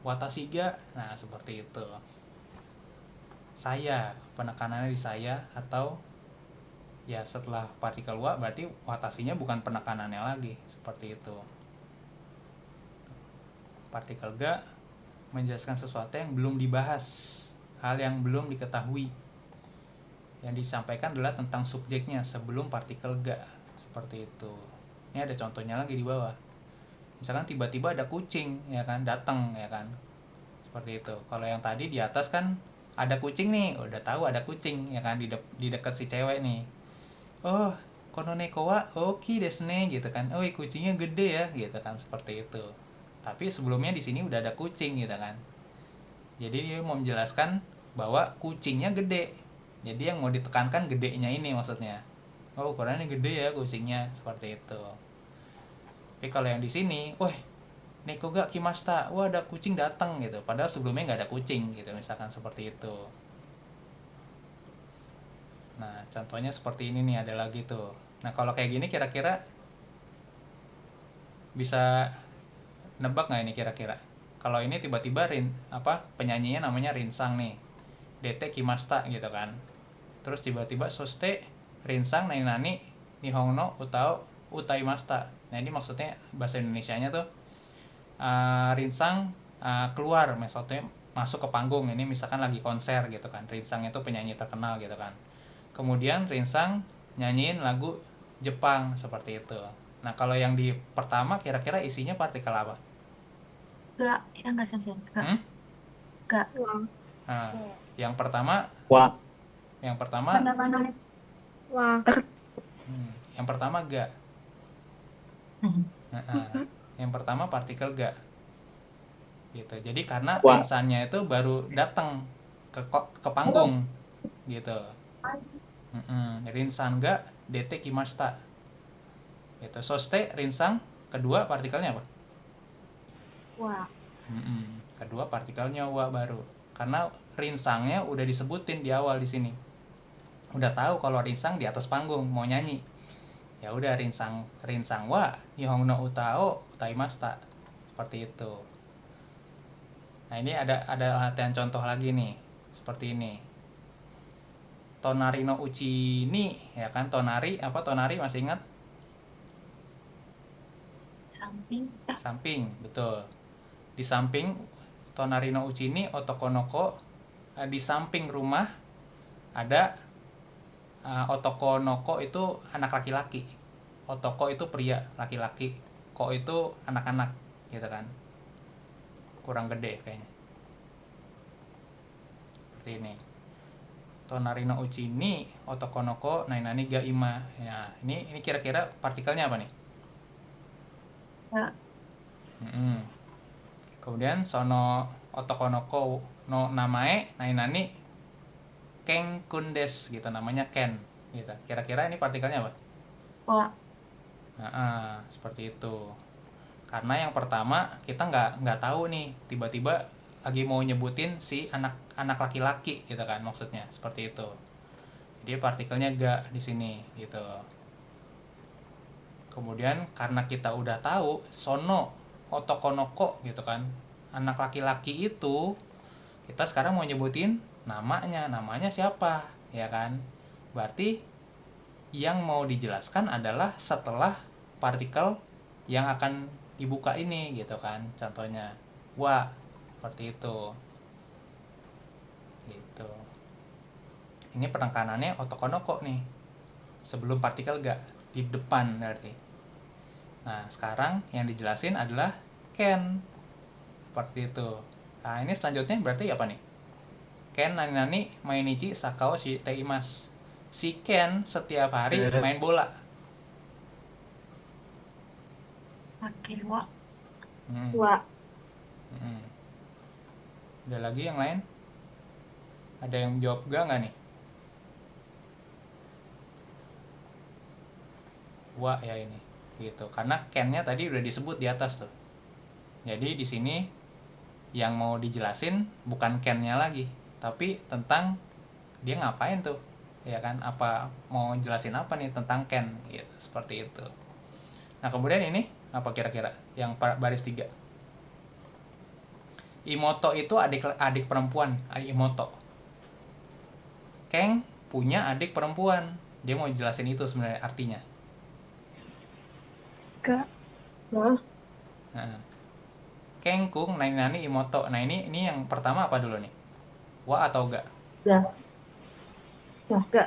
Watashi ga, nah seperti itu. Saya, penekanannya di saya, atau ya setelah partikel wa berarti watashinya bukan penekanannya lagi, seperti itu. Partikel ga menjelaskan sesuatu yang belum dibahas, hal yang belum diketahui. Yang disampaikan adalah tentang subjeknya sebelum partikel ga, seperti itu. Ini ada contohnya lagi di bawah. Misalkan tiba-tiba ada kucing ya kan, datang ya kan, Seperti itu. Kalau yang tadi di atas kan ada kucing nih, udah tahu ada kucing ya kan di dekat si cewek nih. Oh, kono neko wa oki desu ne gitu kan. Oh, kucingnya gede ya gitu kan, seperti itu. Tapi sebelumnya di sini udah ada kucing gitu kan. Jadi dia mau menjelaskan bahwa kucingnya gede. Jadi yang mau ditekankan gedenya ini maksudnya. Oh, ukurannya gede ya kucingnya, seperti itu. Tapi kalau yang di sini, wah, neko ga kimashita, wah ada kucing datang gitu. Padahal sebelumnya nggak ada kucing gitu, misalkan seperti itu. Nah, contohnya seperti ini nih, ada lagi tuh. Nah, kalau kayak gini kira-kira bisa nebak nggak ini kira-kira? Kalau ini tiba-tiba penyanyinya namanya Rinsang nih, dete kimashita gitu kan. Terus tiba-tiba soste Rinsang nani nihon no utao utaimashita. Nah, ini maksudnya bahasa Indonesianya tuh Rinsang keluar, maksudnya masuk ke panggung. Ini misalkan lagi konser gitu kan. Rinsang itu penyanyi terkenal gitu kan. Kemudian Rinsang nyanyiin lagu Jepang, seperti itu. Nah, kalau yang di pertama kira-kira isinya partikel apa? Gak, ya nggak sensei. Hmm? Gak. Nah, yang pertama Wa. Yang pertama Wah. Yang pertama ga. Yang pertama partikel ga. Gitu. Jadi karena Rinsannya itu baru datang ke panggung gitu. Rinsan ga dete kimashita. Gitu. Soste Rinsang kedua partikelnya apa? Wa. Kedua partikelnya wa baru. Karena Rinsangnya udah disebutin di awal di sini. Udah tahu kalau Rinsang di atas panggung mau nyanyi. Ya udah Rinsang wa nihon no utao utaimashita. Seperti itu. Nah, ini ada latihan contoh lagi nih. Seperti ini. Tonari no uchi ni, ya kan, tonari apa tonari masih ingat? Samping, betul. Di samping tonari no uchi ni otoko noko, di samping rumah ada otoko noko itu anak laki-laki. Otoko itu pria, laki-laki. Ko itu anak-anak, gitu kan. Kurang gede kayaknya. Seperti ini. Tonari no uchi ni otoko noko nainani ga ima. Ya, ini kira-kira partikelnya apa nih? Ya. Kemudian sono otoko noko no namae nainani Ken kun desu gitu, namanya Ken gitu. Kira-kira ini partikelnya apa? Wa. Seperti itu. Karena yang pertama kita nggak tahu nih, tiba-tiba lagi mau nyebutin si anak laki-laki gitu kan, maksudnya seperti itu. Jadi partikelnya ga di sini gitu. Kemudian karena kita udah tahu sono otoko noko gitu kan, anak laki-laki itu, kita sekarang mau nyebutin namanya siapa, ya kan? Berarti yang mau dijelaskan adalah setelah partikel yang akan dibuka ini gitu kan. Contohnya wa, seperti itu. Gitu. Ini penekanannya otoko noko nih. Sebelum partikel ga, di depan berarti. Nah, sekarang yang dijelasin adalah Ken. Seperti itu. Nah, ini selanjutnya berarti apa nih? Ken nani mainichi sakao shite imasu. Si Ken setiap hari main bola. Pakai wa. Wa. Ada lagi yang lain? Ada yang jawab ga nggak nih? Wa ya ini. Gitu. Karena Ken-nya tadi udah disebut di atas tuh. Jadi di sini yang mau dijelasin bukan Ken-nya lagi, tapi tentang dia ngapain tuh, ya kan? Apa mau jelasin apa nih tentang Ken gitu, seperti itu. Nah, kemudian ini apa kira-kira yang baris 3? Imoto itu adik perempuan, Imoto. Ken punya adik perempuan. Dia mau jelasin itu sebenarnya artinya. Ga. Nah, Kenkung nani imoto. Nah, ini yang pertama apa dulu nih? Wa atau ga? ga. Ga.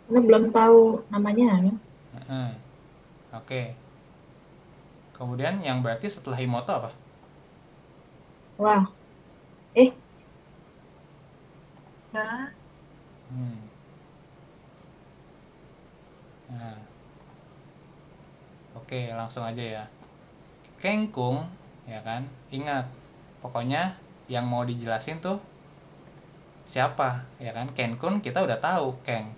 Karena belum tahu namanya kan. Oke. Kemudian yang berarti setelah imoto apa? Wah. Eh, Ga. Hmm. Nah, oke, langsung aja ya. Kengkung, ya kan? Ingat, pokoknya yang mau dijelasin tuh siapa, ya kan? Kenkun kita udah tahu, Keng.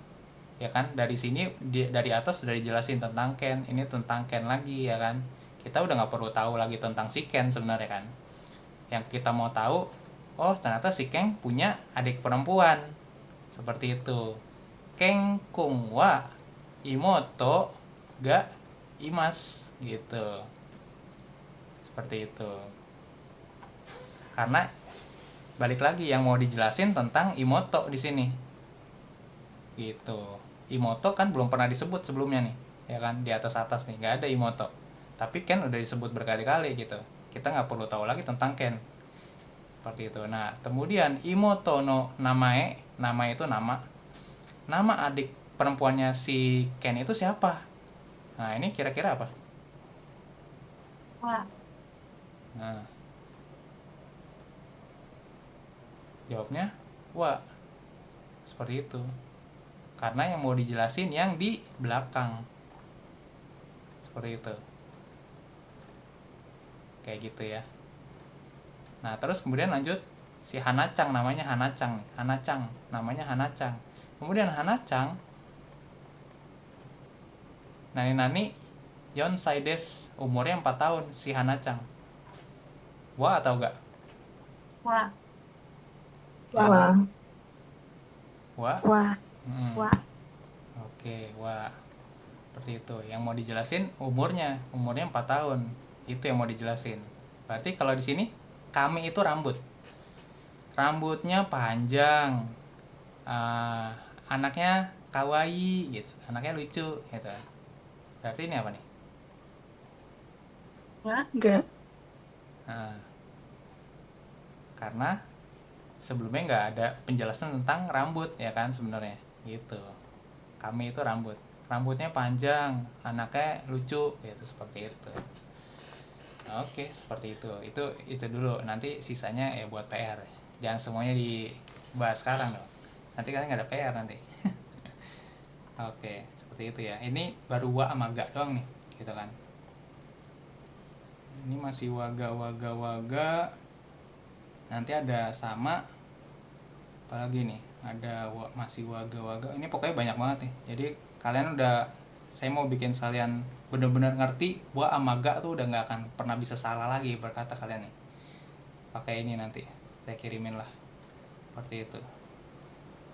Ya kan? Dari sini dari atas sudah dijelasin tentang Ken, ini tentang Ken lagi, ya kan? Kita udah nggak perlu tahu lagi tentang si Ken sebenarnya kan. Yang kita mau tahu, oh ternyata si Keng punya adik perempuan. Seperti itu. Kengkung wa imoto ga imas gitu. Seperti itu. Karena balik lagi yang mau dijelasin tentang imoto di sini. Gitu. Imoto kan belum pernah disebut sebelumnya nih, ya kan? Di atas-atas nih nggak ada imoto. Tapi Ken udah disebut berkali-kali gitu. Kita nggak perlu tahu lagi tentang Ken. Seperti itu. Nah, kemudian imoto no namae, nama itu nama. Nama adik perempuannya si Ken itu siapa? Nah, ini kira-kira apa? Wa. Nah, jawabnya wa. Seperti itu. Karena yang mau dijelasin yang di belakang. Seperti itu. Kayak gitu ya. Nah, terus kemudian lanjut si Hanacang, namanya Hanacang. Hanacang, namanya Hanacang. Kemudian Hanacang nani Yon Saides, umurnya 4 tahun si Hanacang. Wah atau enggak? Wa. wah. Wah. Wah. Hmm. Wah. Oke, wah. Seperti itu. Yang mau dijelasin umurnya 4 tahun. Itu yang mau dijelasin. Berarti kalau di sini kami itu rambut. Rambutnya panjang. Anaknya kawaii gitu. Anaknya lucu gitu. Berarti ini apa nih? Wa. Ga. Nah, karena sebelumnya nggak ada penjelasan tentang rambut ya kan sebenarnya gitu. Kami itu rambutnya panjang, anaknya lucu gitu, seperti itu. Oke, seperti itu dulu. Nanti sisanya ya buat PR, jangan semuanya dibahas sekarang dong, nanti kalian nggak ada PR nanti. Oke, seperti itu ya. Ini baru wa sama ga doang nih gitu kan. Ini masih waga. Nanti ada sama apalagi nih, ada masih waga. Ini pokoknya banyak banget nih. Jadi kalian saya mau bikin kalian benar-benar ngerti wa sama ga tuh udah nggak akan pernah bisa salah lagi berkata kalian nih. Pakai ini nanti saya kirimin lah, seperti itu.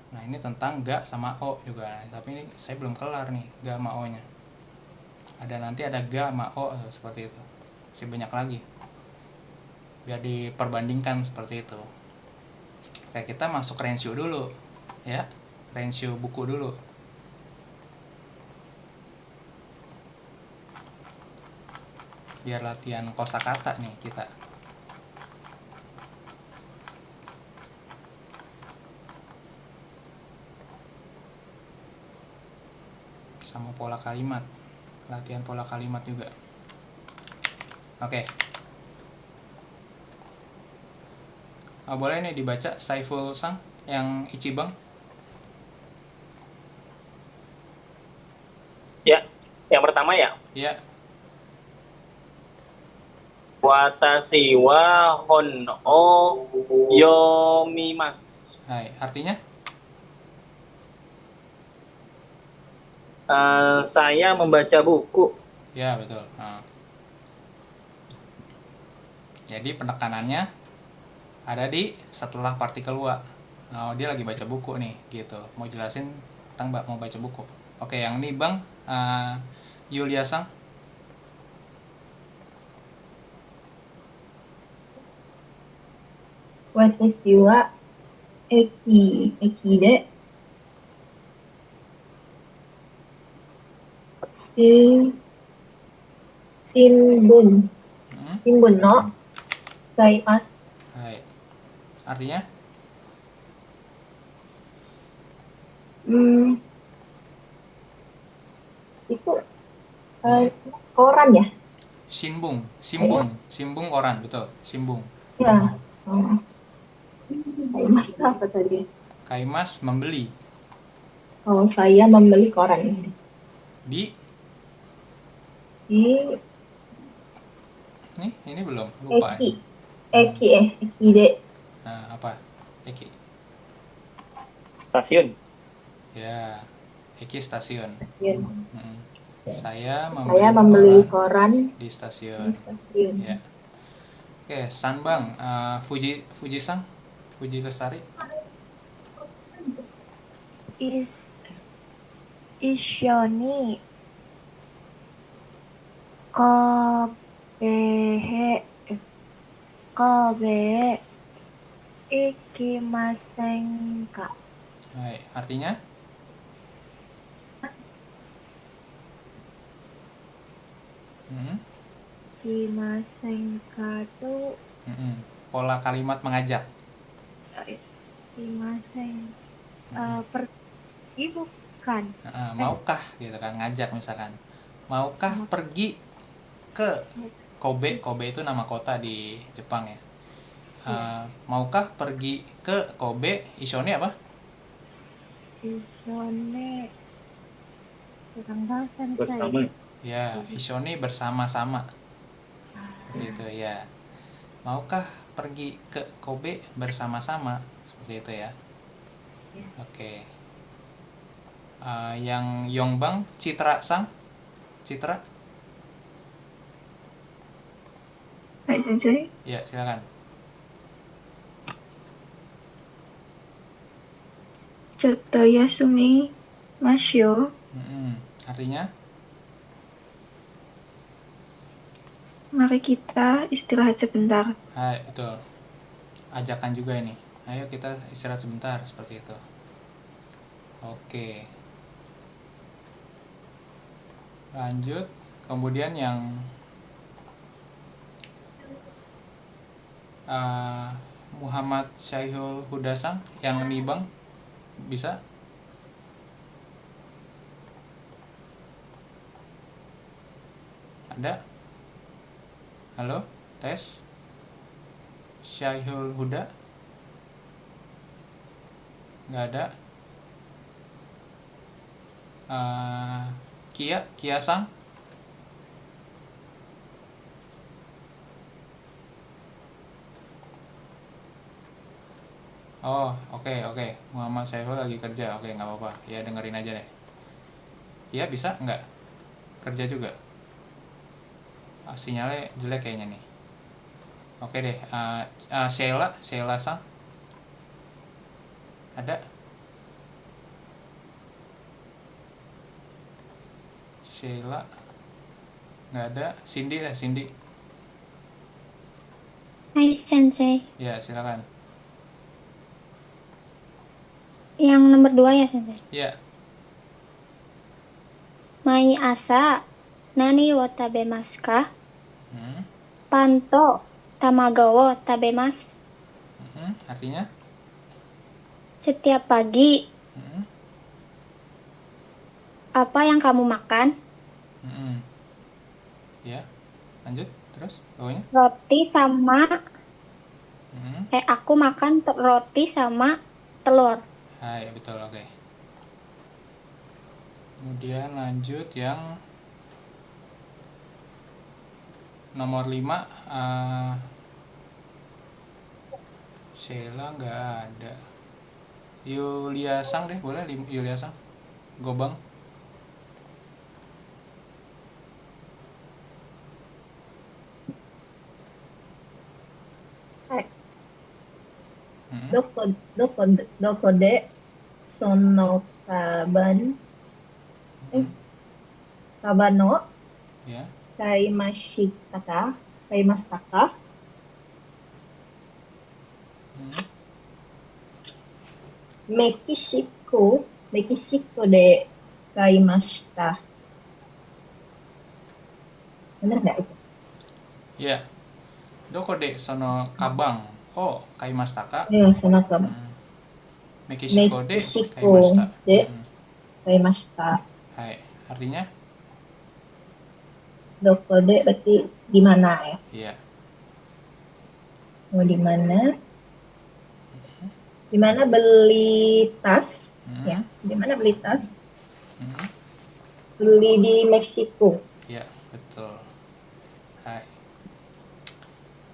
Nah, ini tentang ga sama o juga. Tapi ini saya belum kelar nih ga sama o nya. Nanti ada ga sama o seperti itu. Masih banyak lagi. Biar diperbandingkan seperti itu. Kayak kita masuk rensio dulu ya, rensio buku dulu. Biar latihan kosakata nih kita. Sama pola kalimat, latihan pola kalimat juga. Oke. Boleh nih dibaca Saiful Sang yang Ichibang. Ya, yang pertama ya. Iya. Watashi wa hon o yomimasu. Hai, artinya? Saya membaca buku. Ya, betul. Nah. Jadi penekanannya ada di setelah partikel wa. Nah, dia lagi baca buku nih, gitu. Mau jelasin tentang mau baca buku. Oke, yang ini Bang Yulia Sang. Watashi wa eki de Shinbun no gaimasu. Hai. Artinya? Itu koran ya? Simbung koran, betul. Simbung. Ya. Oh. Kaimas apa tadi? Kaimas membeli. Oh, saya membeli koran ini. Di ini belum lupa. Eki de. Nah, apa? Eki. Stasiun. Ya, Eki stasiun. Yes. Saya membeli koran di stasiun. Ya. Oke, Sanbang, Fuji-san, Fuji Lestari. Ishoni Kobe ikimasen ka. Hai, artinya? Ikimasen ka itu pola kalimat mengajak. Ikimasen pergi bukan. Maukah gitu kan, ngajak misalkan. Maukah pergi ke Kobe? Kobe itu nama kota di Jepang ya. Maukah pergi ke Kobe? Ishone apa? Ishone Bersama. Ya, Ishone bersama-sama. Gitu ya. Maukah pergi ke Kobe bersama-sama? Seperti itu ya. Oke. Yang Yongbang, Citra Sang. Citra? Hai, Sensei. Ya, silakan. Chotto yasumi masyo. Artinya? Mari kita istirahat sebentar. Hai, betul. Ajakan juga ini. Ayo kita istirahat sebentar, seperti itu. Oke. Lanjut. Kemudian yang Muhammad Syaihul Hudasang, yang Nibang, bisa? Ada? Halo, tes. Syaihul Huda? Nggak ada. Kia Sang? Oh, oke. Muhammad Syaihul lagi kerja. Oke, nggak apa-apa. Ya, dengerin aja deh. Kia bisa nggak? Kerja juga? Sinyalnya jelek kayaknya nih. Oke deh. Sheila Sang? Ada? Sheila? Nggak ada. Cindy lah, Cindy. Hai, Sensei. Ya, silakan. Yang nomor 2 ya, Sensei? Ya. Mai asa nani wo tabemasu ka? Panto tamago wo tabemasu. Artinya? Setiap pagi. Apa yang kamu makan? Ya, lanjut terus bawahnya. Roti sama aku makan roti sama telur. Hai, betul, oke. Kemudian lanjut yang nomor 5. Sheila nggak ada. Yulia Sang deh, boleh Yulia Sang. Gobang. Doko de sono kabano Ya. kaimashitaka Meksiko de kaimashita. Benar nggak itu? Ya. Doko de sono kabang o kaimashitaka. Ya, sono kabang. Meksiko de kaimashita. Hai, artinya? Doko de berarti di mana ya? Iya. Oh, di mana beli tas? Ya, di mana beli tas? Beli di Meksiko. Ya, betul. Hai.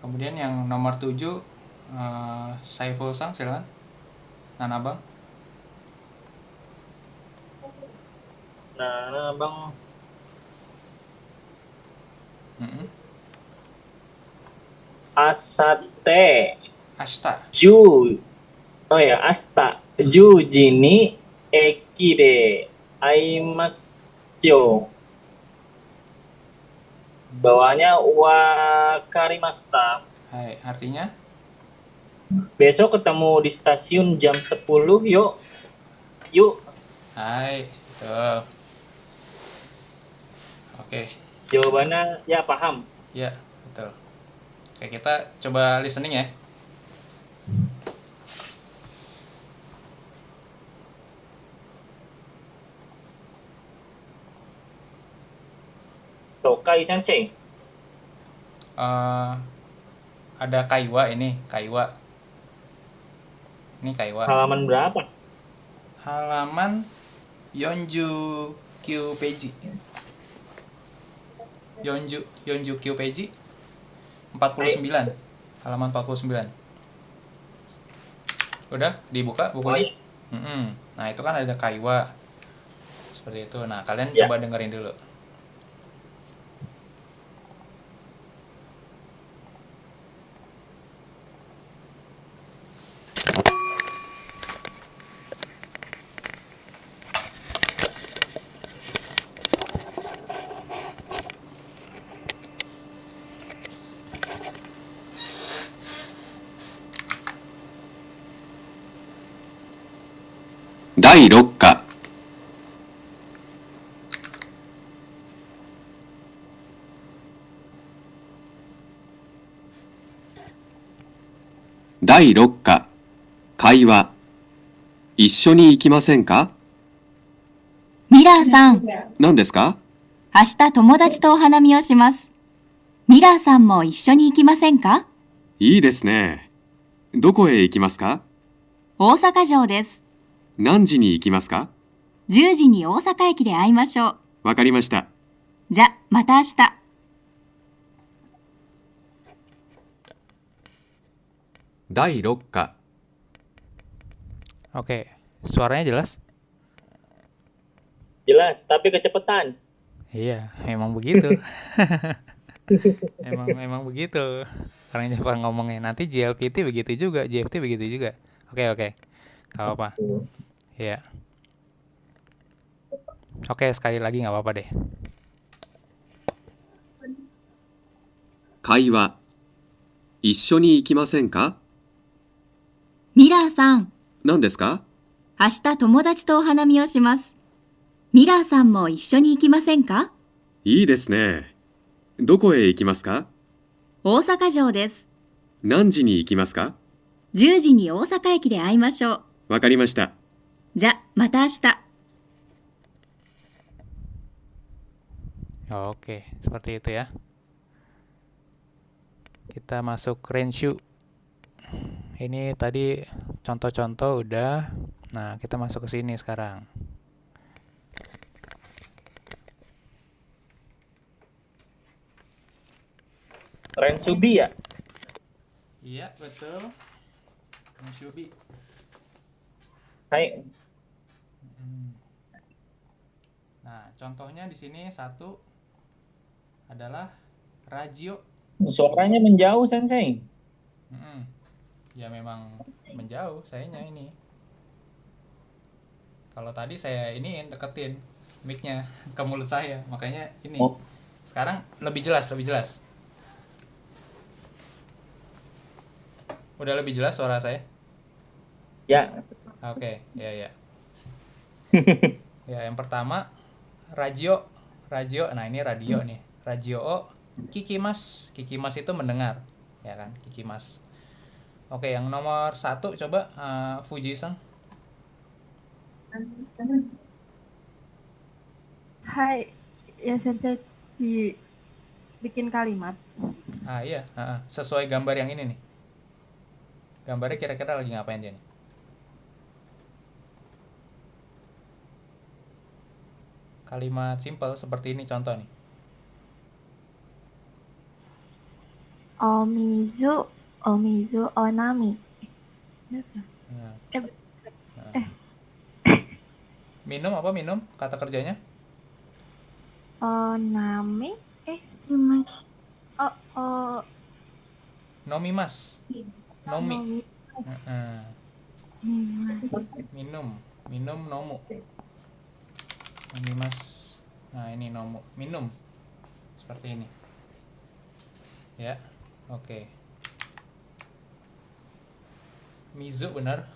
Kemudian yang nomor 7, Saiful Sang, silakan. Nah, Bang. Nah, Bang. Asate. Asta. Asta. Ju jini eki de aimasu. Bawahnya wakarimashita. Hai, artinya? Besok ketemu di stasiun jam 10, yuk. Yuk. Hai, betul. Oke. Jawabannya ya paham. Ya, betul. Oke, kita coba listening ya. Tokai sensei. Ada Kaiwa ini, Kaiwa. Ini Kaiwa. Halaman berapa? Halaman Yonju Q Peji. Yonju Q Peji 49. Halaman 49. Udah dibuka bukunya? Nah, itu kan ada Kaiwa. Seperti itu. Nah, kalian coba dengerin dulu.第6課第6課会話一緒に行きませんか？ミラーさん、何ですか？明日友達とお花見をします。ミラーさんも一緒に行きませんか？いいですね。どこへ行きますか？大阪城です。何時に行きますか？10時に大阪駅で会いましょう。わかりました。じゃ、また明日。第6課 Oke, suaranya jelas? Jelas, tapi kecepatan. Iya, emang begitu. Emang begitu. Orang Jepang ngomongnya. Nanti JLPT begitu juga, JFT begitu juga. Oke. Gak apa-apa. Iya. Oke, sekali lagi gak apa-apa deh. 会話一緒に行きませんか？ミラーさん、何ですか？明日友達とお花見をします。ミラーさんも一緒に行きませんか？いいですね。どこへ行きますか？大阪城です。何時に行きますか？10時に大阪駅で会いましょう。わかりました。じゃ、また明日。Oke, seperti itu ya. Kita masuk Renshu. Ini tadi contoh-contoh udah. Nah, kita masuk ke sini sekarang. Renshubi ya? Iya, betul. Renshubi. Hai. Nah, contohnya di sini satu adalah radio. Suaranya menjauh, Sensei. Ya memang menjauh sayanya ini. Kalau tadi saya ini deketin mic-nya ke mulut saya, makanya ini. Sekarang lebih jelas. Udah lebih jelas suara saya? Ya. Oke, ya. Ya, yang pertama radio. Nah, ini radio nih. Radio kikimas. Kikimas itu mendengar, ya kan? Kikimas. Oke, yang nomor 1 coba Fuji-san. Hai, ya Sensei bikin kalimat. Iya, sesuai gambar yang ini nih. Gambarnya kira-kira lagi ngapain dia nih? Kalimat simple seperti ini contoh nih. Omizu onami. Nah. Eh, Nah. Minum apa minum? Kata kerjanya? Onami. Mas. Nomimas. Nomi. Nomi. Minum. Minum nomu. Nomimas. Nah, ini nomu. Minum. Seperti ini. Ya. Oke. Mizu benar.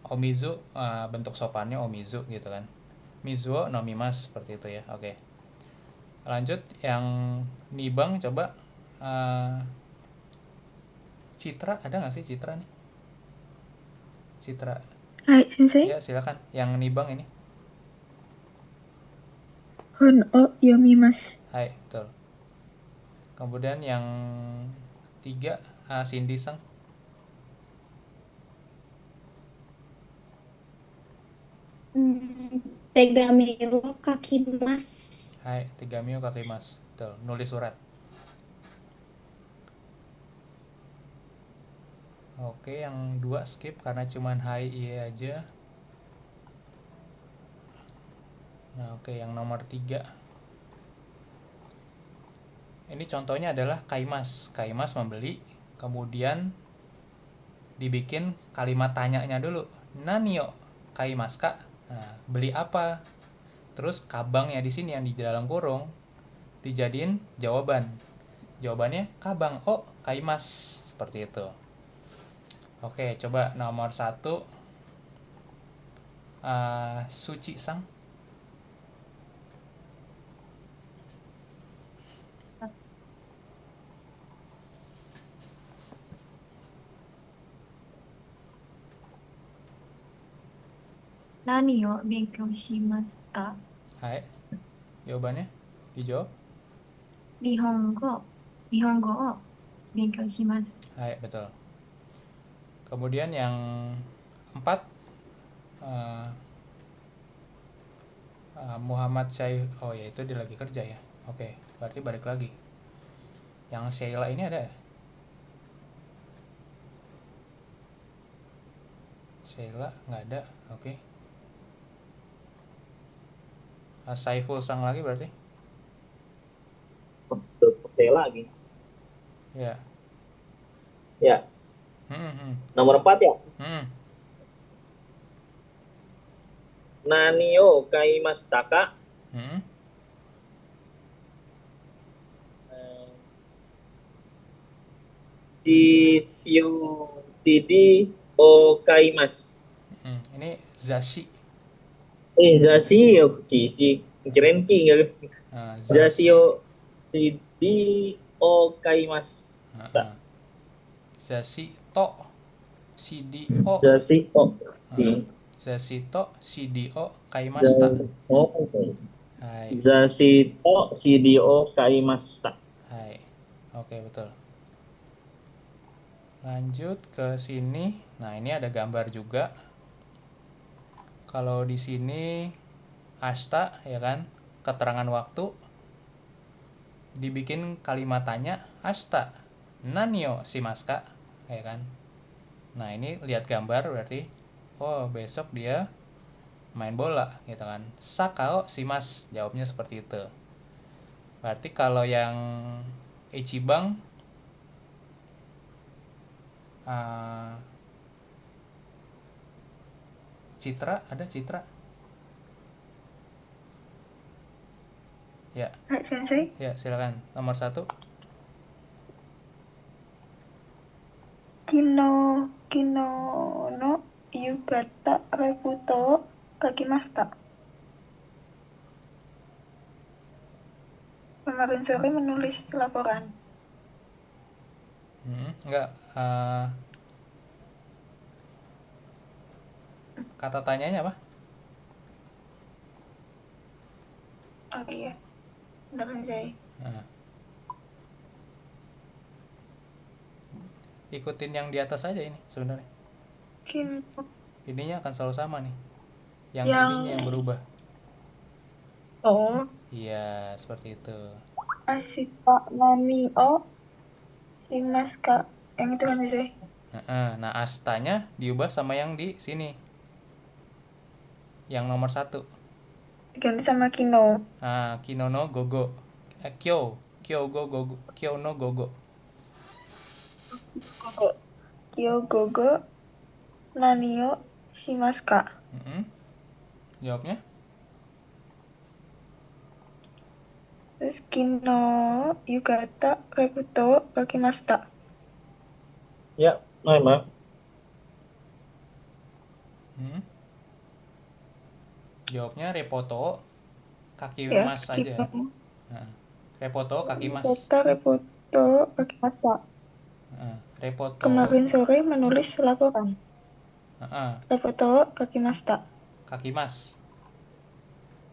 Omizu bentuk sopannya omizu gitu kan. Mizuo nomimas seperti itu ya. Oke. Lanjut yang nibang coba Citra ada nggak sih Citra nih? Citra. Hai, Sensei. Ya, silakan. Yang nibang ini. Hon o yomimasu. Hai, betul. Kemudian yang 3 Cindy Sang. Tegami wo kakimasu. Hai, tegami wo kakimasu. Betul, nulis surat. Oke, yang 2 skip karena cuman hai iya aja. Nah, oke, yang nomor 3. Ini contohnya adalah kaimas. Kaimas membeli, kemudian dibikin kalimat tanyanya dulu. Nanio kaimas kak? Nah, beli apa? Terus kabangnya di sini yang di dalam kurung dijadiin jawaban. Jawabannya kabang oh kaimas, seperti itu. Oke, coba nomor 1 Suci Sang. Nani o benkyou shimasu ka? Hai. Jawabannya dijawab. Nihongo o benkyou shimasu. Hai, betul. Kemudian yang 4 Muhammad Syai. Oh ya, itu dia lagi kerja ya. Oke, berarti balik lagi. Yang Sheila ini ada ya? Sheila nggak ada. Oke. Saiful Sang lagi berarti? Sheila lagi. Ya. Ya. Nomor 4 ya? Nanio kaimashita? CD o kaimasu. Ini zashi. Zashi o kisi. Kirain ki enggak. Zashi o CD o kaimasu. Zashi to CD o. Zashi o. Zashi to CD o kaimashita. Hai. Zashi to CD o kaimashita. Hai. Oke, betul. Lanjut ke sini. Nah, ini ada gambar juga. Kalau di sini ashita ya kan, keterangan waktu. Dibikin kalimat tanya ashita nanio shimasu ka? Ya kan. Nah, ini lihat gambar berarti oh, besok dia main bola gitu kan. Sakao shimasu, jawabnya seperti itu. Berarti kalau yang Ichiban Citra, ada Citra? Ya. Hai, Sensei. Ya, silakan. Nomor 1. Kino no yukata reputo kakimashita. Kemarin sore menulis laporan. Enggak. Kata tanyanya apa? Oh iya. Bentar, Sensei. Ikutin yang di atas aja ini sebenarnya. Ininya akan selalu sama nih. Yang Yang- ininya yang berubah. Oh, Iya, seperti itu. Asika nani o shimasu ka. Yang itu kan sih. Nah, astanya diubah sama yang di sini. Yang nomor 1. Diganti sama kino. Nah, kino no gogo. Kyo. Kyo go gogo. Kyo no gogo. Gogo. Kyo gogo nani o shimasu ka. Jawabnya? Terus kino yukata rebuto bakimashita. Ya, memang. Jawabnya repoto kaki Ya, mas aja. kino. Nah, repoto kaki mas. Yukata rebuto bakimashita. Repoto. Kemarin sore menulis laporan. Rebuto bakimashita. Kaki mas.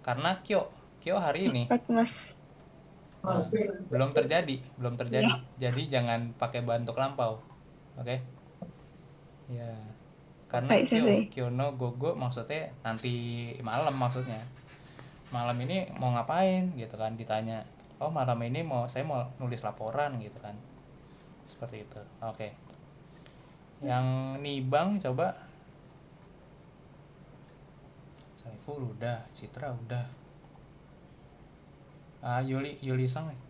Karena Kyo hari ini. Bakimasu. Nah, belum terjadi. Jadi jangan pakai bentuk lampau. Oke? Ya. Karena Kyo no gogo maksudnya nanti malam maksudnya. Malam ini mau ngapain gitu kan ditanya. Oh, malam ini saya mau nulis laporan gitu kan. Seperti itu. Oke. Yang nibang coba. Saiful udah, Citra udah. Yuli sang nih.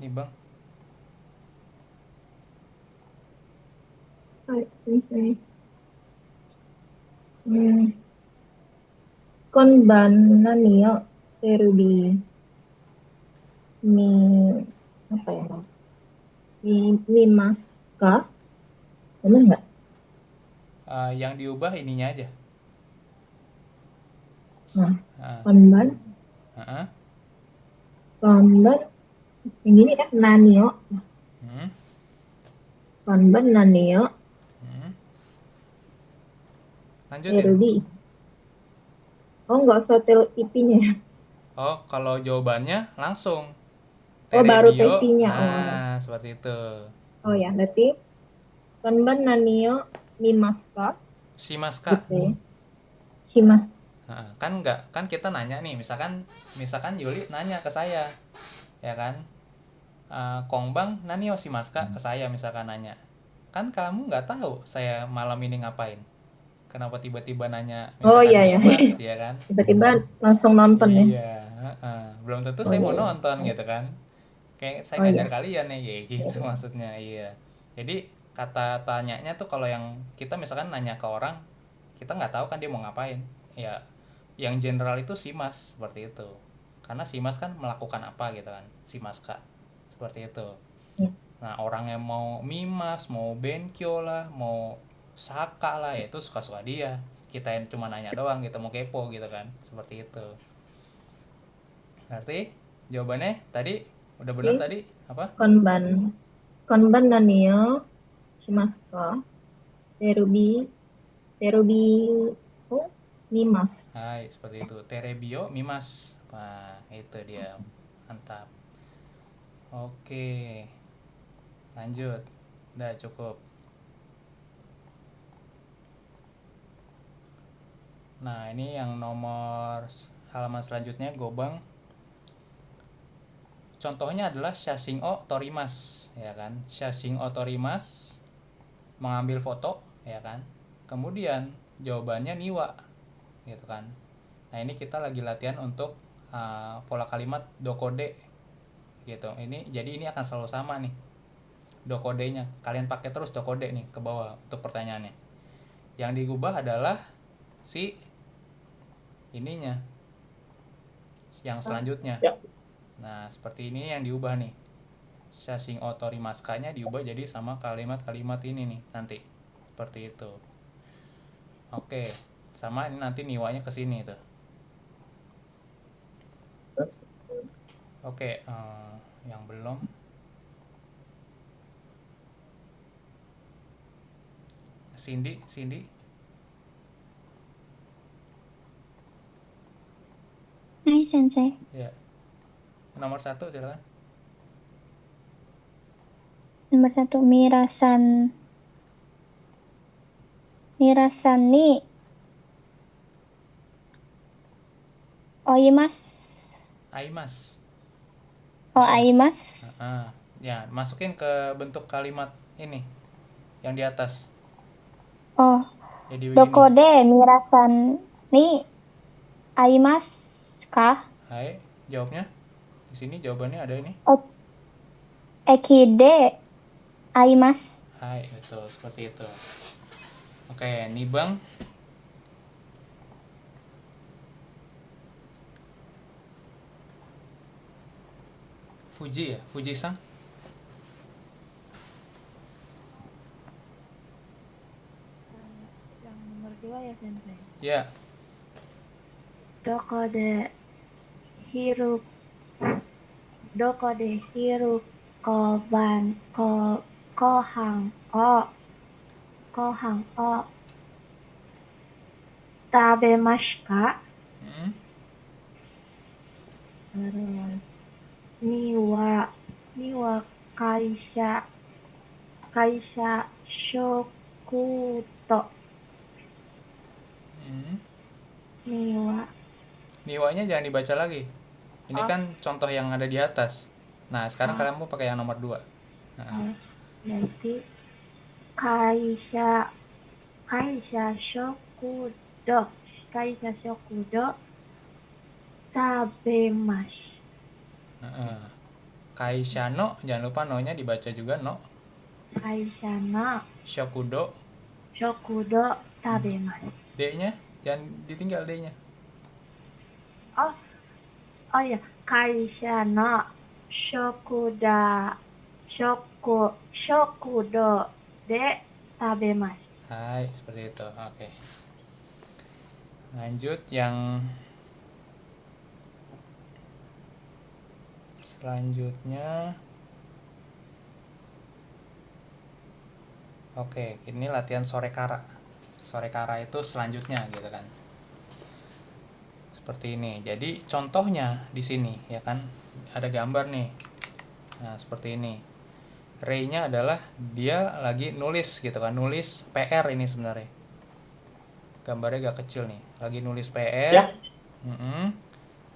Nibang. Konban nani o terubi apa ya? Mimasu ka? Benar nggak? Yang diubah ininya aja. Konban. Konban. Ini kan nani o. Konban nani o. Lanjutin. Terubi. Oh, nggak usah IP-nya ya? Oh, kalau jawabannya langsung. Baru Terebio. IP-nya. Nah, seperti itu. Oh ya, berarti konban nani o mimasu ka? Shimasu ka. Gitu ya. Shimasu. Kan kita nanya nih, misalkan Yuli nanya ke saya. Ya kan? Kongbang nani o shimasu ka ke saya misalkan nanya. Kan kamu nggak tahu saya malam ini ngapain. Kenapa tiba-tiba nanya misalkan Dimas, ya kan? Tiba-tiba langsung nonton ya? Iya, belum tentu saya mau nonton gitu kan? Kayak saya ngajar kalian nih, ya gitu maksudnya, iya. Jadi kata tanyanya tuh kalau yang kita misalkan nanya ke orang, kita nggak tahu kan dia mau ngapain. Ya, yang general itu simas seperti itu. Karena simas kan melakukan apa gitu kan, simas kak, seperti itu. Nah, orang yang mau mimas, mau benkyo lah, mau saka lah, itu suka-suka dia. Kita yang cuma nanya doang gitu, mau kepo gitu kan, seperti itu. Berarti jawabannya tadi udah benar tadi apa? Konban nani o shimasu ka? Terubi mimas. Hai, seperti itu. Terebio mimas. Nah, itu dia. Mantap. Oke. Lanjut. Udah cukup. Nah, ini yang nomor halaman selanjutnya gobang. Contohnya adalah shashin o torimas, ya kan? Shashin o torimas, mengambil foto, ya kan? Kemudian jawabannya niwa, gitu kan? Nah, ini kita lagi latihan untuk pola kalimat dokode, gitu. Jadi ini akan selalu sama nih, dokodenya. Kalian pakai terus dokode nih ke bawah untuk pertanyaannya. Yang digubah adalah si ininya, yang selanjutnya. Nah, seperti ini yang diubah nih. Shashin o torimasu-nya diubah jadi sama kalimat-kalimat ini nih nanti. Seperti itu. Oke, sama ini nanti niwanya ke sini tuh. Oke, yang belum. Cindy. Hai, Sensei. Ya. Nomor 1 silakan. Nomor 1, Mirasan. Mira-san ni oimasu. Aimas. Aimasu. Ya, masukin ke bentuk kalimat ini yang di atas. Jadi begini. Doko de mirasan ni aimasu ka? Hai, jawabnya. Di sini jawabannya ada ini. Eki de aimasu. Hai, betul seperti itu. Oke, nih Bang. Fuji ya, Fuji-san. Yang nomor 2 ya, Sensei. Ya. Doko de hiru kohang o tabemasu ka? Terus ni wa kaisha shokuto. Niwanya jangan dibaca lagi. Ini kan contoh yang ada di atas. Nah, sekarang kalian mau pakai yang nomor 2. Nanti kaisha shokudo tabemasu. Kaisha no, jangan lupa no-nya dibaca juga no. Kaisha no shokudo tabemasu. D-nya jangan ditinggal D-nya. Oh ya, kaisha no shokudo de tabemasu. Hai, seperti itu. Oke. Lanjut yang selanjutnya. Oke, ini latihan sore kara. Sore kara itu selanjutnya gitu kan. Seperti ini. Jadi contohnya di sini ya kan ada gambar nih. Nah, seperti ini. Rei-nya adalah dia lagi nulis gitu kan, nulis PR ini sebenarnya. Gambarnya agak kecil nih. Lagi nulis PR. Ya.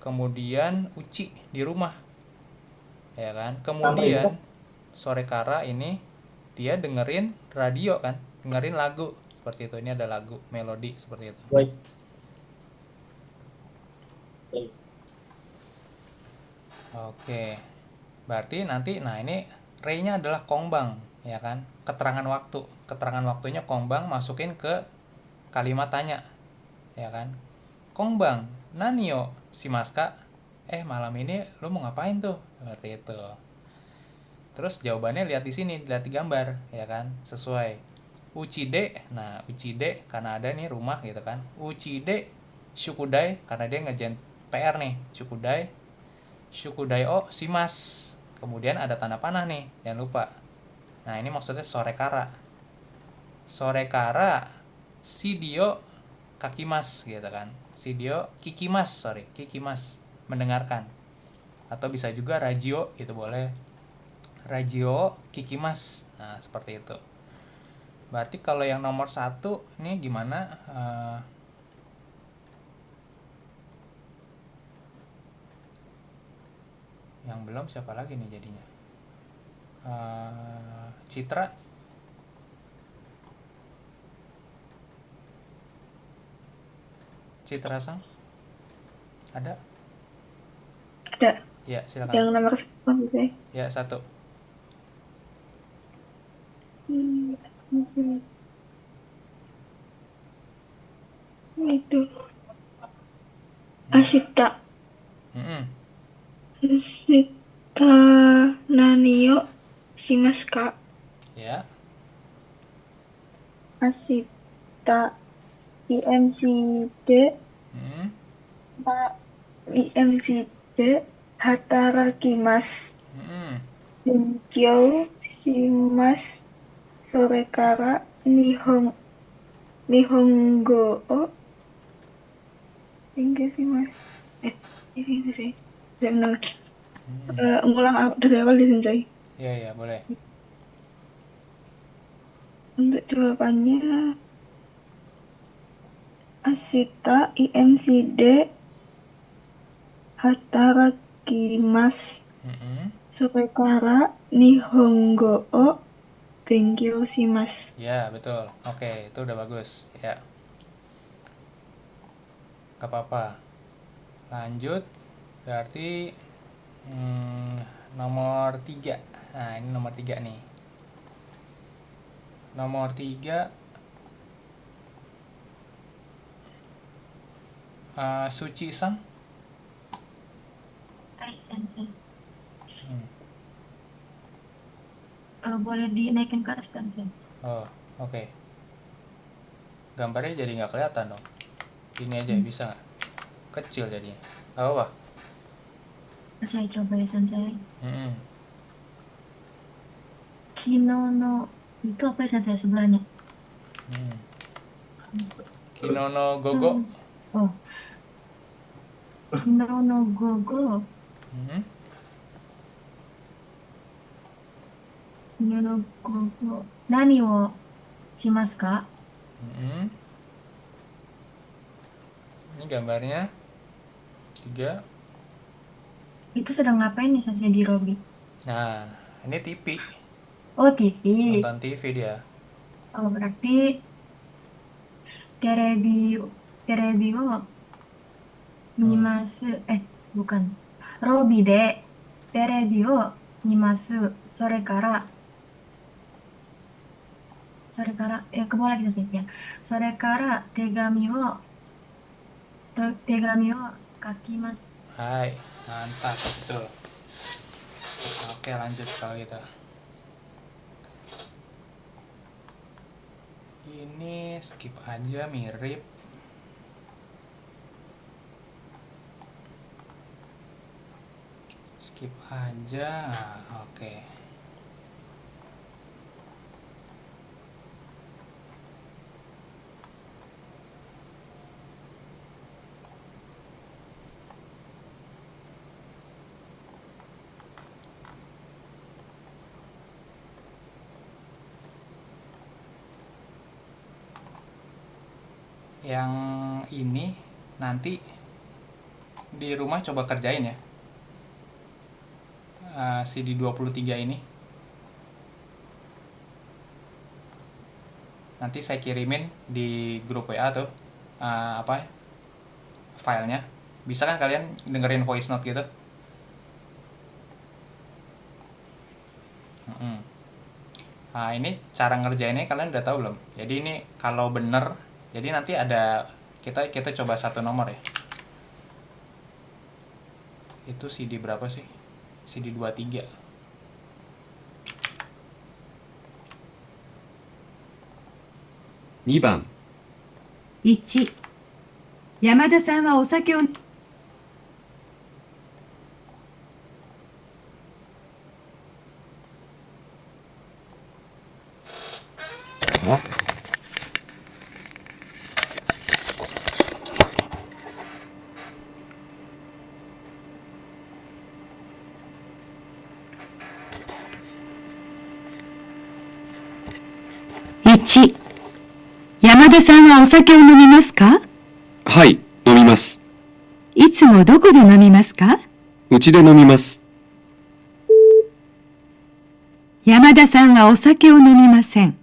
Kemudian uci di rumah. Ya kan? Kemudian sore kara ini dia dengerin radio kan, dengerin lagu seperti itu. Ini ada lagu, melodi seperti itu. Baik. Oke. Berarti nanti ini rei-nya adalah kongbang, ya kan? Keterangan waktu. Keterangan waktunya kongbang masukin ke kalimat tanya. Ya kan? Kongbang, nani yo shimasu ka? Malam ini lu mau ngapain tuh? Seperti itu. Terus jawabannya lihat di sini, lihat di gambar, ya kan? Sesuai. Uchide, nah uchide karena ada nih rumah gitu kan. Uchide shukudai karena dia ngerjain PR nih, shukudai o shimasu. Kemudian ada tanda panah nih, jangan lupa. Nah, ini maksudnya sore kara. Sore kara shidio kakimasu gitu kan. Shidio kikimasu, mendengarkan. Atau bisa juga radio gitu boleh. Radio kikimasu. Nah, seperti itu. Berarti kalau yang nomor 1 ini gimana? Yang belum siapa lagi nih jadinya? Citra. Citra sang? Ada? Ada. Ya, silakan. Yang nomor 1. Ya, 1. Itu. Ashita. Ashita nani yo shimasu ka? Ya. Ashita IMCD. IMCD hatarakimasu. Benkyou shimasu. Sore kara nihongo o enggak sih mas. Ini sih. Saya benar. Ngulang dari awal disensei. Iya, boleh. Untuk jawabannya Ashita IMCD hatarakimasu. Sore kara nihongo o benkyou shimasu. Ya, betul. Oke, itu udah bagus. Ya. Gak apa-apa. Lanjut. Berarti nomor 3. Nah, ini nomor 3 nih. Nomor 3 Suci-san. Hai, Sensei. Boleh dinaikin ke atas kan, Sensei? Oh, oke. Gambarnya jadi nggak kelihatan dong. Ini aja bisa nggak? Kecil jadinya. Gak apa-apa. Saya coba ya, Sensei. Mm-mm. Kino no itu apa ya, Sensei, sebelahnya? Kino no gogo. Oh. Kino no gogo. Kino no gogo. Nani wo shimasu ka? Ini gambarnya 3. Itu sedang ngapain nih, Sensei, di Robi? Nah, ini TV. Oh, TV. Nonton TV dia. Oh, berarti terebi wo mimasu. Bukan. Robi de terebi wo mimasu. Sore kara kembali lagi, Sensei ya. Sore kara tegami wo kakimasu. Hai, mantap, betul. Oke, lanjut kalau gitu. Ini skip aja, mirip. Skip aja, oke. Yang ini nanti di rumah coba kerjain ya. CD 23 ini. Nanti saya kirimin di grup WA tuh filenya. Bisa kan kalian dengerin voice note gitu? Nah, ini cara ngerjainnya kalian udah tahu belum? Jadi ini kalau bener, jadi nanti ada kita coba satu nomor ya. Itu CD berapa sih? CD 23. 2番1、山田さんはお酒を1、山田さんはお酒を飲みますか？はい、飲みます。いつもどこで飲みますか？うちで飲みます。山田さんはお酒を飲みません。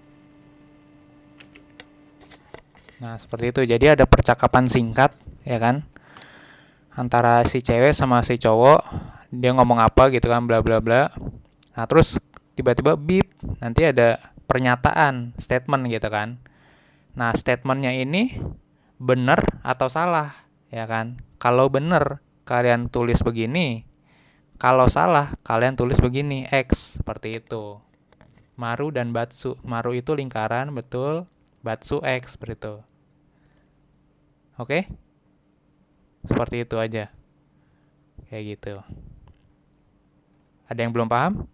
Nah, seperti itu. Jadi ada percakapan singkat, ya kan? Antara si cewek sama si cowok. Dia ngomong apa gitu kan, bla bla bla. Nah, terus tiba-tiba beep, nanti ada pernyataan, statement gitu kan. Nah, statementnya ini benar atau salah, ya kan? Kalau benar, kalian tulis begini. Kalau salah, kalian tulis begini, X, seperti itu. Maru dan Batsu. Maru itu lingkaran, betul. Batsu X, seperti itu. Oke? Seperti itu aja. Kayak gitu. Ada yang belum paham?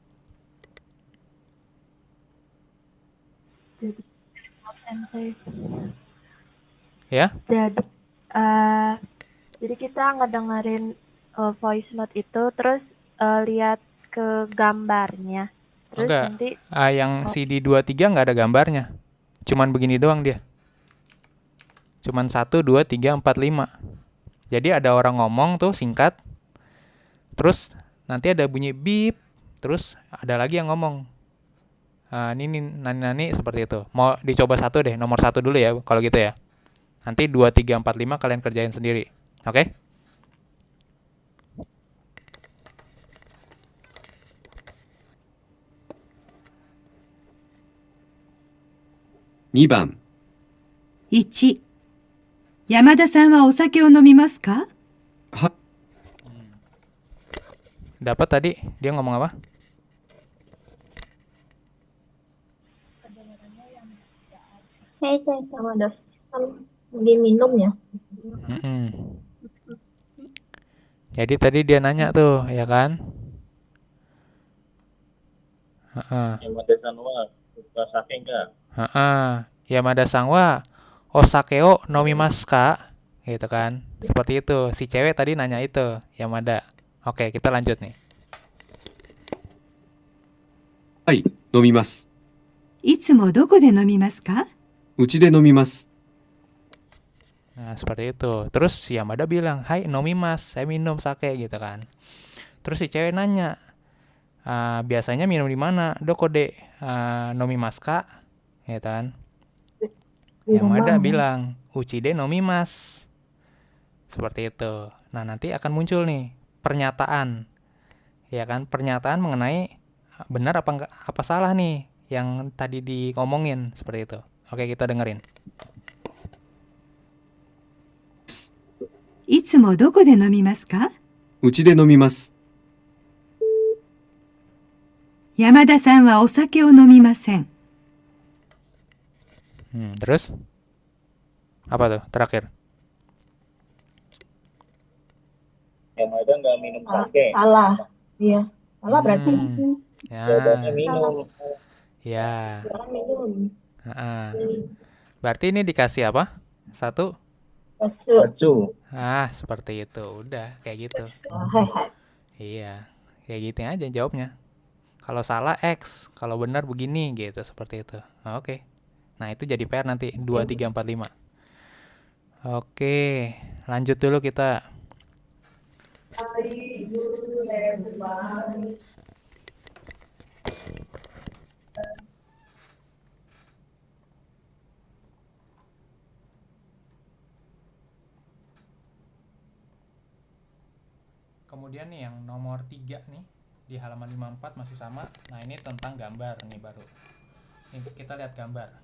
Ya? Jadi kita ngedengerin voice note itu, terus lihat ke gambarnya. Terus enggak. nanti Yang CD 23 nggak ada gambarnya. Cuman begini doang dia. Cuman 1, 2, 3, 4, 5. Jadi ada orang ngomong tuh singkat, terus nanti ada bunyi beep, terus ada lagi yang ngomong. Ini nani-nani seperti itu. Mau dicoba satu deh, nomor 1 dulu ya kalau gitu ya. Nanti 2, 3, 4, 5 kalian kerjain sendiri. Oke? 2番、 1、山田さんはお酒を飲みますか？は、Dapat tadi dia ngomong apa? Sama dasar diminum ya. Jadi tadi dia nanya tuh, ya kan? Yamada-san wa suka sake enggak? Yamada-san wa osake o nomimasu ka? Gitu kan. Seperti itu. Si cewek tadi nanya itu, Yamada. Oke, kita lanjut nih. はい、飲みます。いつもどこで飲みますか？うちで飲みます。 Nah, seperti itu. Terus si Yamada bilang, "Hai, nomimas, saya minum sake," gitu kan. Terus si cewek nanya, biasanya minum di mana? Doko de nomimasu ka? Gitu kan. Yamada bilang, "Uchi de nomimasu." Seperti itu. Nah, nanti akan muncul nih pernyataan. Ya kan, pernyataan mengenai benar apa salah nih yang tadi diomongin seperti itu. Oke, kita dengerin. いつもどこで飲みますか？うちで飲みます。山田さんはお酒を飲みません。 Terus? Apa tuh terakhir? Yamada nggak minum sake. Salah. Iya. Salah berarti. Jawabannya minum. Ya. Minum. Berarti ini dikasih apa? 1? Bacu. Seperti itu. Udah, kayak gitu. Iya, kayak gitu aja jawabnya. Kalau salah X, kalau benar begini gitu, seperti itu. Oke. Nah, itu jadi PR nanti 2, 3, 4, 5. Oke, lanjut dulu kita. Kemudian nih yang nomor 3 nih di halaman 54 masih sama. Nah, ini tentang gambar nih baru. Ini kita lihat gambar.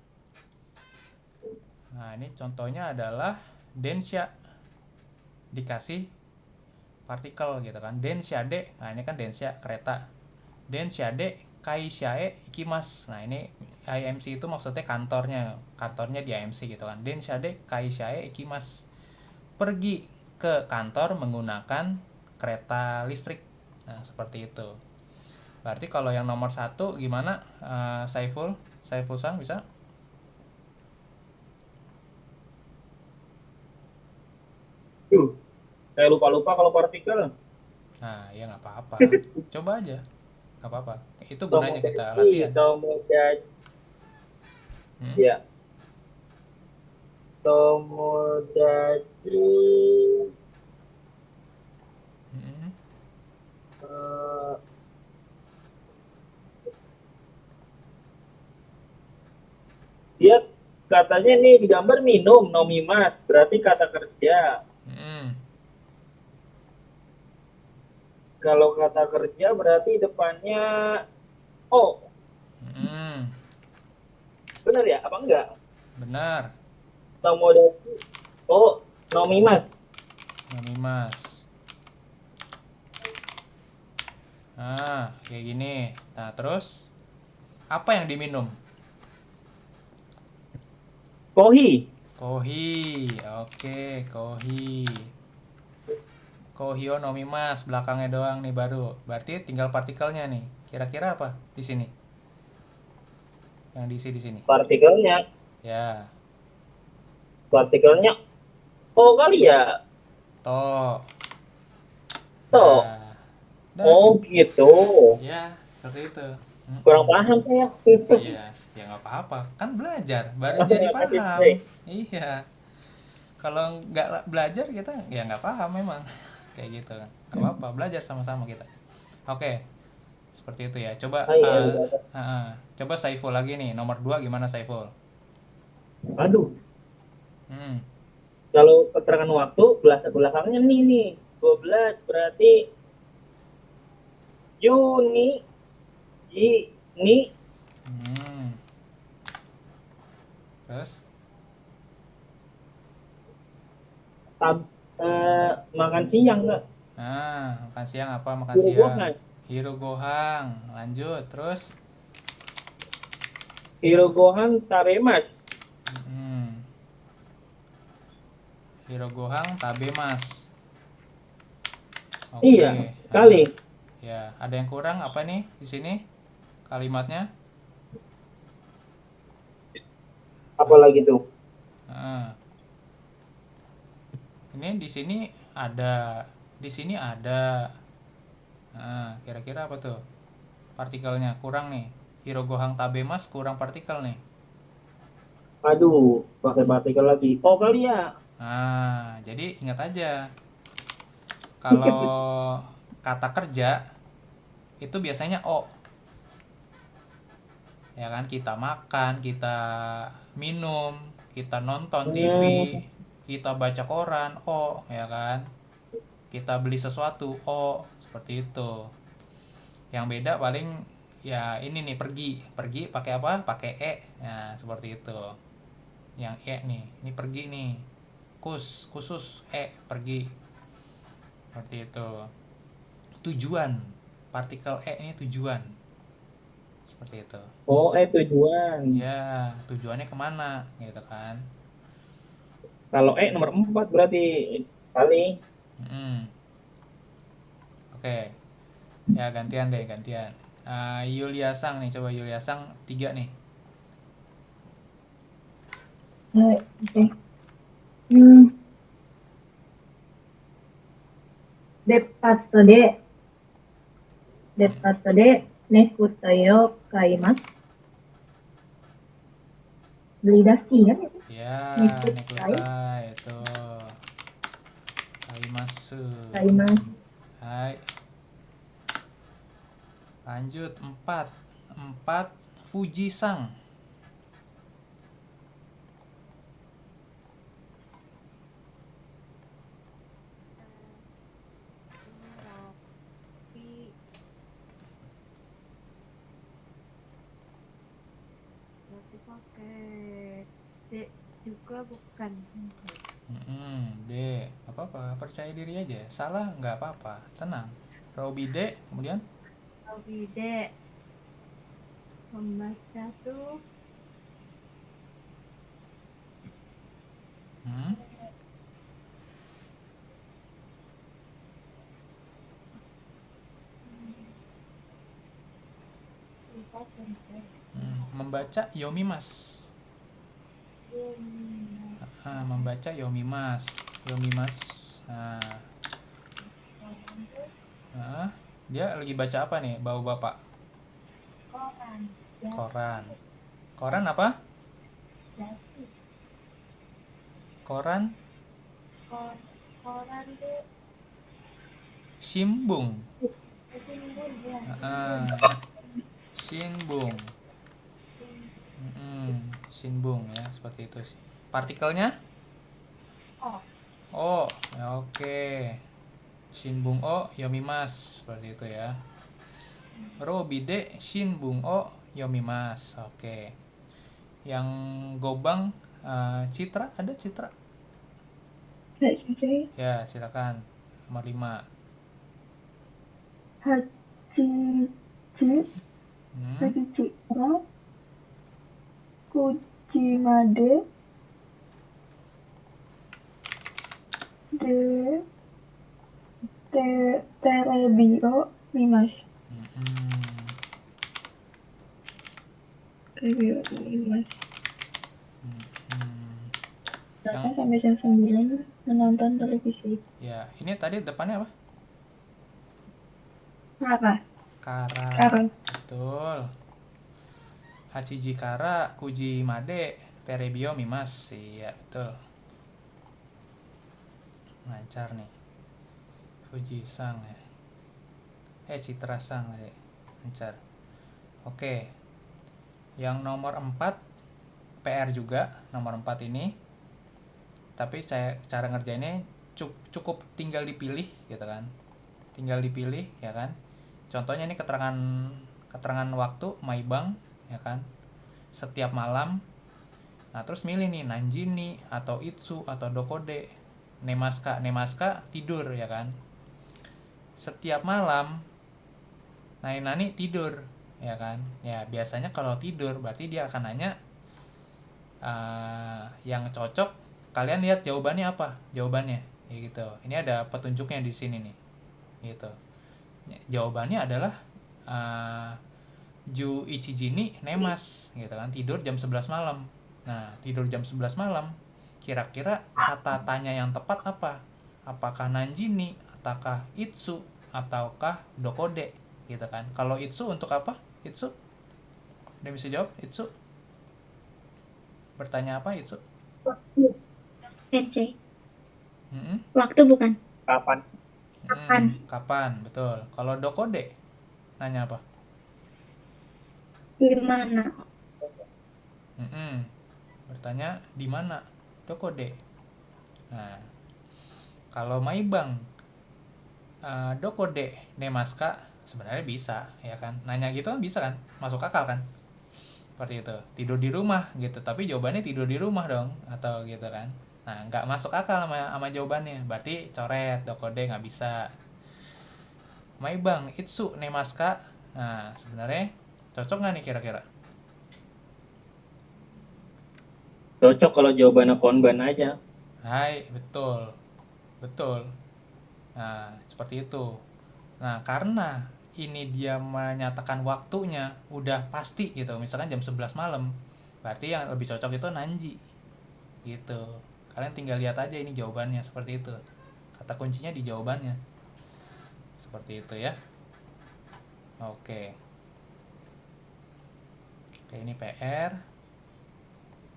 Nah, ini contohnya adalah densha dikasih partikel gitu kan. Densha de. Nah, ini kan densha kereta. Densha de kaishae ikimasu. Nah, ini IMC itu maksudnya kantornya di IMC gitu kan. Densha de kaishae ikimasu. Pergi ke kantor menggunakan kereta listrik. Nah, seperti itu. Berarti kalau yang nomor 1 gimana? Saiful-san bisa? Saya lupa-lupa kalau partikel. Nah, ya nggak apa-apa. Coba aja. Nggak apa-apa. Itu gunanya kita latihan. Ya. Tomodachi. Dia katanya nih di gambar minum, nomimas, berarti kata kerja. Kalau kata kerja berarti depannya O. Benar ya? Apa enggak? Benar. Tomodachi O, nomimas. Nomimas. Nah, kayak gini. Nah, terus apa yang diminum? Kohi. Kohi. Oke, kohi. Kohio nomimas, belakangnya doang nih baru. Berarti tinggal partikelnya nih. Kira-kira apa di sini? Yang diisi di sini. Partikelnya. Ya. Partikelnya O kali ya? To. Nah. Oh gitu. Ya, seperti itu. Kurang paham saya. Iya, ya nggak apa-apa. Kan belajar, baru jadi paham. Iya. Kalau nggak belajar kita ya nggak paham memang. Kayak gitu. Nggak apa-apa, belajar sama-sama kita. Oke. Seperti itu ya. Coba coba Saiful lagi nih. Nomor 2 gimana Saiful? Aduh. Kalau keterangan waktu belakangnya nih 12 berarti Juni, Terus makan siang nggak? Makan siang apa? Makan siang. Hirogohang. Lanjut, terus Hirogohang tabemas. Hirogohang tabemas. Iya, kali. Ya, ada yang kurang apa nih di sini kalimatnya? Apa lagi tuh? Ini di sini ada, di sini ada. Kira-kira apa tuh? Partikelnya kurang nih. Hirogohang tabemas kurang partikel nih. Aduh, pakai partikel lagi. Oh kali ya. Jadi ingat aja. Kalau kata kerja itu biasanya O. Ya kan, kita makan, kita minum, kita nonton TV, kita baca koran, O, ya kan? Kita beli sesuatu, O, seperti itu. Yang beda paling ya ini nih, pergi. Pergi pakai apa? Pakai E. Nah, seperti itu. Yang E nih, ini pergi nih. Khusus E, pergi. Seperti itu. Tujuan. Partikel E ini tujuan. Seperti itu. Oh, tujuan. Ya, tujuannya kemana gitu kan. Kalau nomor 4 berarti kali. Oke. Ya, gantian deh, gantian. Yulia Sang nih, coba Yulia Sang 3 nih. Oke. Depato de nekutai kaimasu. Beli dasi kan itu? Ya, nekutai itu. Kaimasu. Hai. Lanjut 4 Fuji Sang. D juga bukan. D, apa-apa, percaya diri aja. Salah nggak apa-apa, tenang. Robi D, kemudian Robi D membaca tuh membaca yomimas. Membaca yomimas. Dia lagi baca apa nih, bapak? Koran apa? Koran tuh Shimbung. Shinbung. Shinbung ya, seperti itu sih. Partikelnya? O. Ya, oke. Shinbung O yomimas, seperti itu ya. Robide Shinbung O yomimas. Oke. Yang Gobang Citra, ada Citra? Ya, silakan. Nomor 5. Hachichi wa Kujimade de terebi o mimasu. Sampai jam 9 menonton televisi. Ya, ini tadi depannya apa? Kara. Betul. Hachiji Kara, Kuji Made, Terebio Mimas. Iya, betul. lancar nih. Fuji-sang ya. Citra-sang ya. Lancar. Oke. Yang nomor 4 PR juga, nomor 4 ini. Tapi cara ngerjainnya cukup tinggal dipilih gitu kan. Tinggal dipilih ya kan. Contohnya ini keterangan waktu Maibang ya kan. Setiap malam. Nah, terus milih nih Nanjini atau Itsu atau Dokode. Nemaska tidur ya kan. Setiap malam Nani tidur ya kan. Ya biasanya kalau tidur berarti dia akan nanya yang cocok. Kalian lihat jawabannya apa? Jawabannya ya gitu. Ini ada petunjuknya di sini nih. Gitu. Jawabannya adalah Ju Ichijini Nemas gitu kan. Tidur jam 11 malam. Nah, tidur jam 11 malam. Kira-kira kata tanya yang tepat apa? Apakah Nanjini, ataukah Itsu, ataukah Dokode gitu kan. Kalau Itsu untuk apa? Itsu? Udah bisa jawab Itsu? Bertanya apa Itsu? Waktu. Waktu bukan? Kapan? Kapan, betul. Kalau Dokode nanya apa? Di mana? Bertanya di mana? Dokode. Nah, kalau Maibang Dokode Nemaska sebenarnya bisa ya kan. Nanya gitu kan bisa kan? Masuk akal kan? Seperti itu. Tidur di rumah gitu, tapi jawabannya tidur di rumah dong atau gitu kan. Nah, nggak masuk akal sama jawabannya. Berarti coret, Dokode nggak bisa. Maibang Itsu Nemaska. Nah, sebenarnya cocok nggak nih kira-kira? Cocok kalau jawabannya konban aja. Hai, betul. Nah, seperti itu. Nah, karena ini dia menyatakan waktunya udah pasti gitu, misalkan jam 11 malam, berarti yang lebih cocok itu Nanji gitu. Kalian tinggal lihat aja ini jawabannya seperti itu. Kata kuncinya di jawabannya seperti itu ya. Oke, ini PR.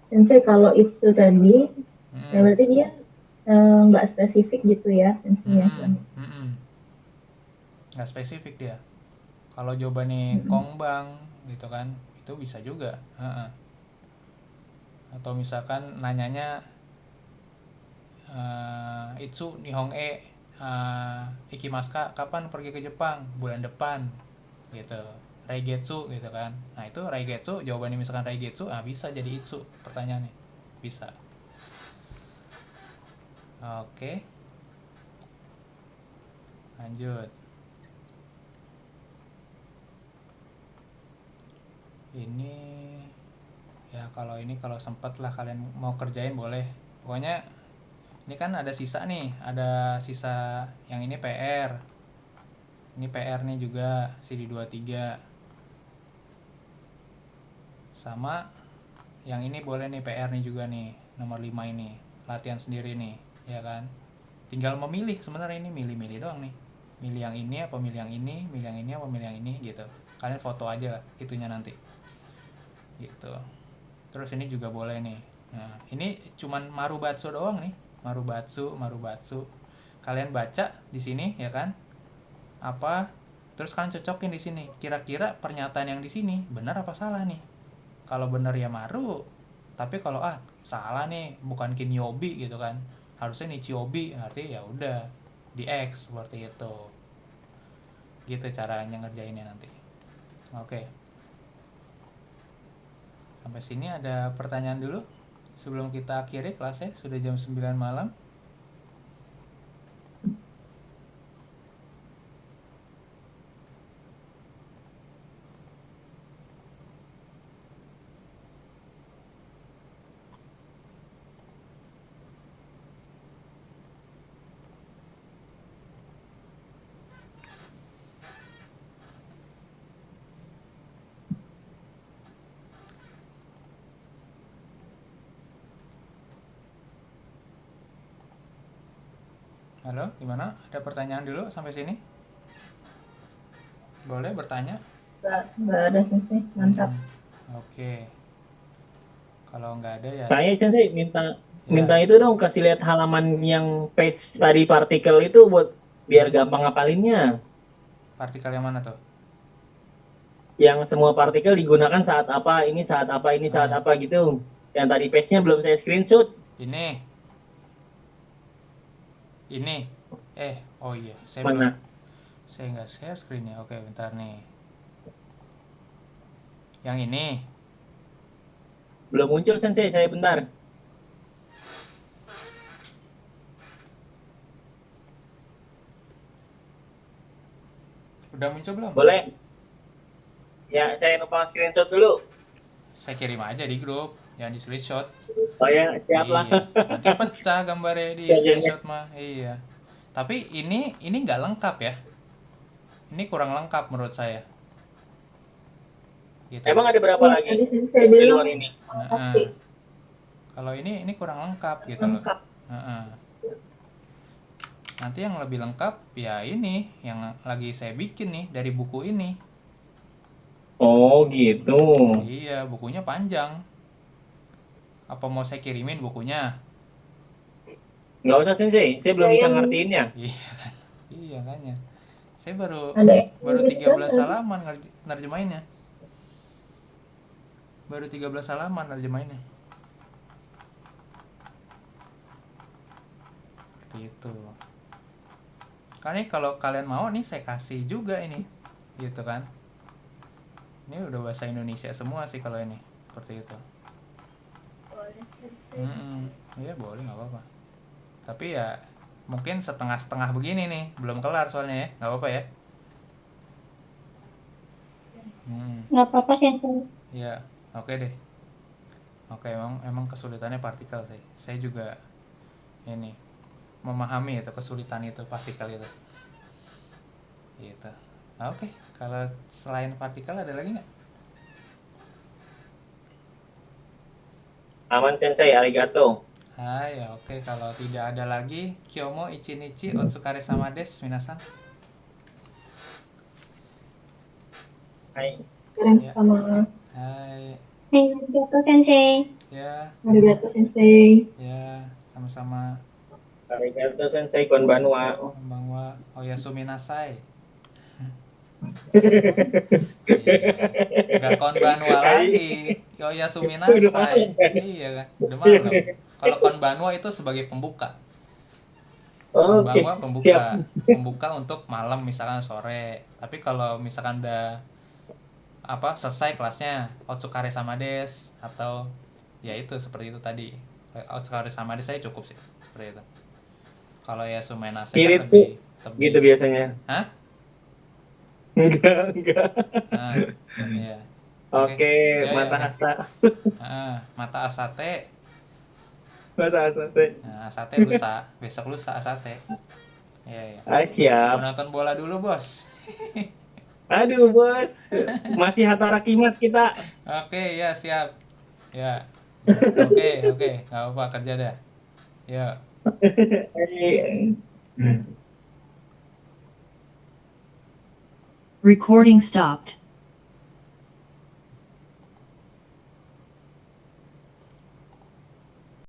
Sensei, kalau itu tadi ya berarti dia nggak spesifik gitu ya Sensei. Nggak spesifik dia. Kalau jawabannya Kongbang gitu kan, itu bisa juga. Atau misalkan nanyanya Itsu Nihonge Ikimaska, kapan pergi ke Jepang? Bulan depan gitu. Reigetsu gitu kan. Nah, itu Reigetsu, jawabannya misalkan Reigetsu, bisa jadi Itsu pertanyaannya. Bisa. Oke. Lanjut. Ini ya kalau sempat lah kalian mau kerjain boleh. Pokoknya ini kan ada sisa nih, ada sisa yang ini PR. Ini PR nih juga CD23. Sama yang ini boleh nih PR nih juga nih, nomor 5 ini. Latihan sendiri nih, ya kan? Tinggal memilih sebenarnya ini milih-milih doang nih. Milih yang ini apa milih yang ini, milih yang ini apa milih yang ini gitu. Kalian foto aja lah itunya nanti. Gitu. Terus ini juga boleh nih. Nah, ini cuman Marubatsu doang nih. Marubatsu. Kalian baca di sini ya kan? Apa? Terus kalian cocokin di sini. Kira-kira pernyataan yang di sini benar apa salah nih? Kalau benar ya Maru. Tapi kalau salah nih, bukan Kinyobi gitu kan. Harusnya Nichiobi, arti ya udah di X seperti itu. Gitu caranya ngerjainnya nanti. Oke. Sampai sini ada pertanyaan dulu sebelum kita akhiri kelasnya, sudah jam 9 malam. Halo, gimana? Ada pertanyaan dulu sampai sini? Boleh bertanya? Nggak ada Sensei, mantap. Oke. Kalau nggak ada ya. Saya Sensei minta minta itu dong, kasih lihat halaman yang page tadi partikel itu buat biar gampang ngapalinnya. Partikel yang mana tuh? Yang semua partikel digunakan saat apa, ini saat apa, ini saat apa gitu. Yang tadi page-nya belum saya screenshot. Ini. Oh iya, saya Mana? belum. Saya nggak share screen-nya. Oke, bentar nih. Yang ini. Belum muncul Sensei, saya bentar. Udah muncul belum? Boleh. Ya, saya numpang screenshot dulu. Saya kirim aja di grup, jangan di screenshot. Oh ya, siap lah. Iya. Nanti pecah gambarnya di screenshot mah. Iya. Tapi ini nggak lengkap ya. Ini kurang lengkap menurut saya. Gitu. Emang ada berapa lagi Saya di bilang luar ini? Kalau ini kurang lengkap gitu loh. Nanti yang lebih lengkap ya ini yang lagi saya bikin nih dari buku ini. Oh gitu. Iya, bukunya panjang. Apa mau saya kirimin bukunya? Nggak usah Sensei, saya belum bisa ngertiinnya. Iya kan. Iya kan ya. Saya baru Ada 13 halaman nerjemahinnya. Baru 13 halaman nerjemahinnya. Gitu. Karena kalau kalian mau nih saya kasih juga ini. Gitu kan. Ini udah bahasa Indonesia semua sih kalau ini. Seperti itu. Iya boleh, nggak apa-apa. Tapi ya mungkin setengah-setengah begini nih, belum kelar soalnya ya, nggak apa-apa ya. Nggak apa-apa Sensei. Ya, oke deh. Oke, emang kesulitannya partikel sih. Saya juga ini memahami itu kesulitan itu partikel itu. Gitu. Oke, kalau selain partikel ada lagi nggak? Aman Sensei, arigato. Hai, oke. Kalau tidak ada lagi, Kyomo ichinichi otsukare sama desu, minasan. Hai. sama. Hai. Arigato Sensei. Ya. Arigato Sensei. Ya, sama-sama. Arigato Sensei, konbanwa. Konbanwa, oyasumi nasai. Gak konbanwa lagi, oyasumi nasai. Iya kan, udah malam. Kalau konbanwa itu sebagai pembuka. Konbanwa pembuka untuk malam misalkan sore. Tapi kalau misalkan udah selesai kelasnya otsukare sama des atau ya itu seperti itu tadi. Otsukare sama des saya cukup sih seperti itu. Kalau ya sumenase kan lebih gitu biasanya. Hah? Enggak. Iya. Oke, mata hasta. Mata asate. Mata asate. Nah, asate lusa, besok lusa asate. Iya. Siap. Menonton bola dulu, Bos. Aduh, Bos. Masih hatarakimat kita. Oke, ya siap. Ya. Oke, enggak apa-apa, kerja dah. Ya. Recording stopped.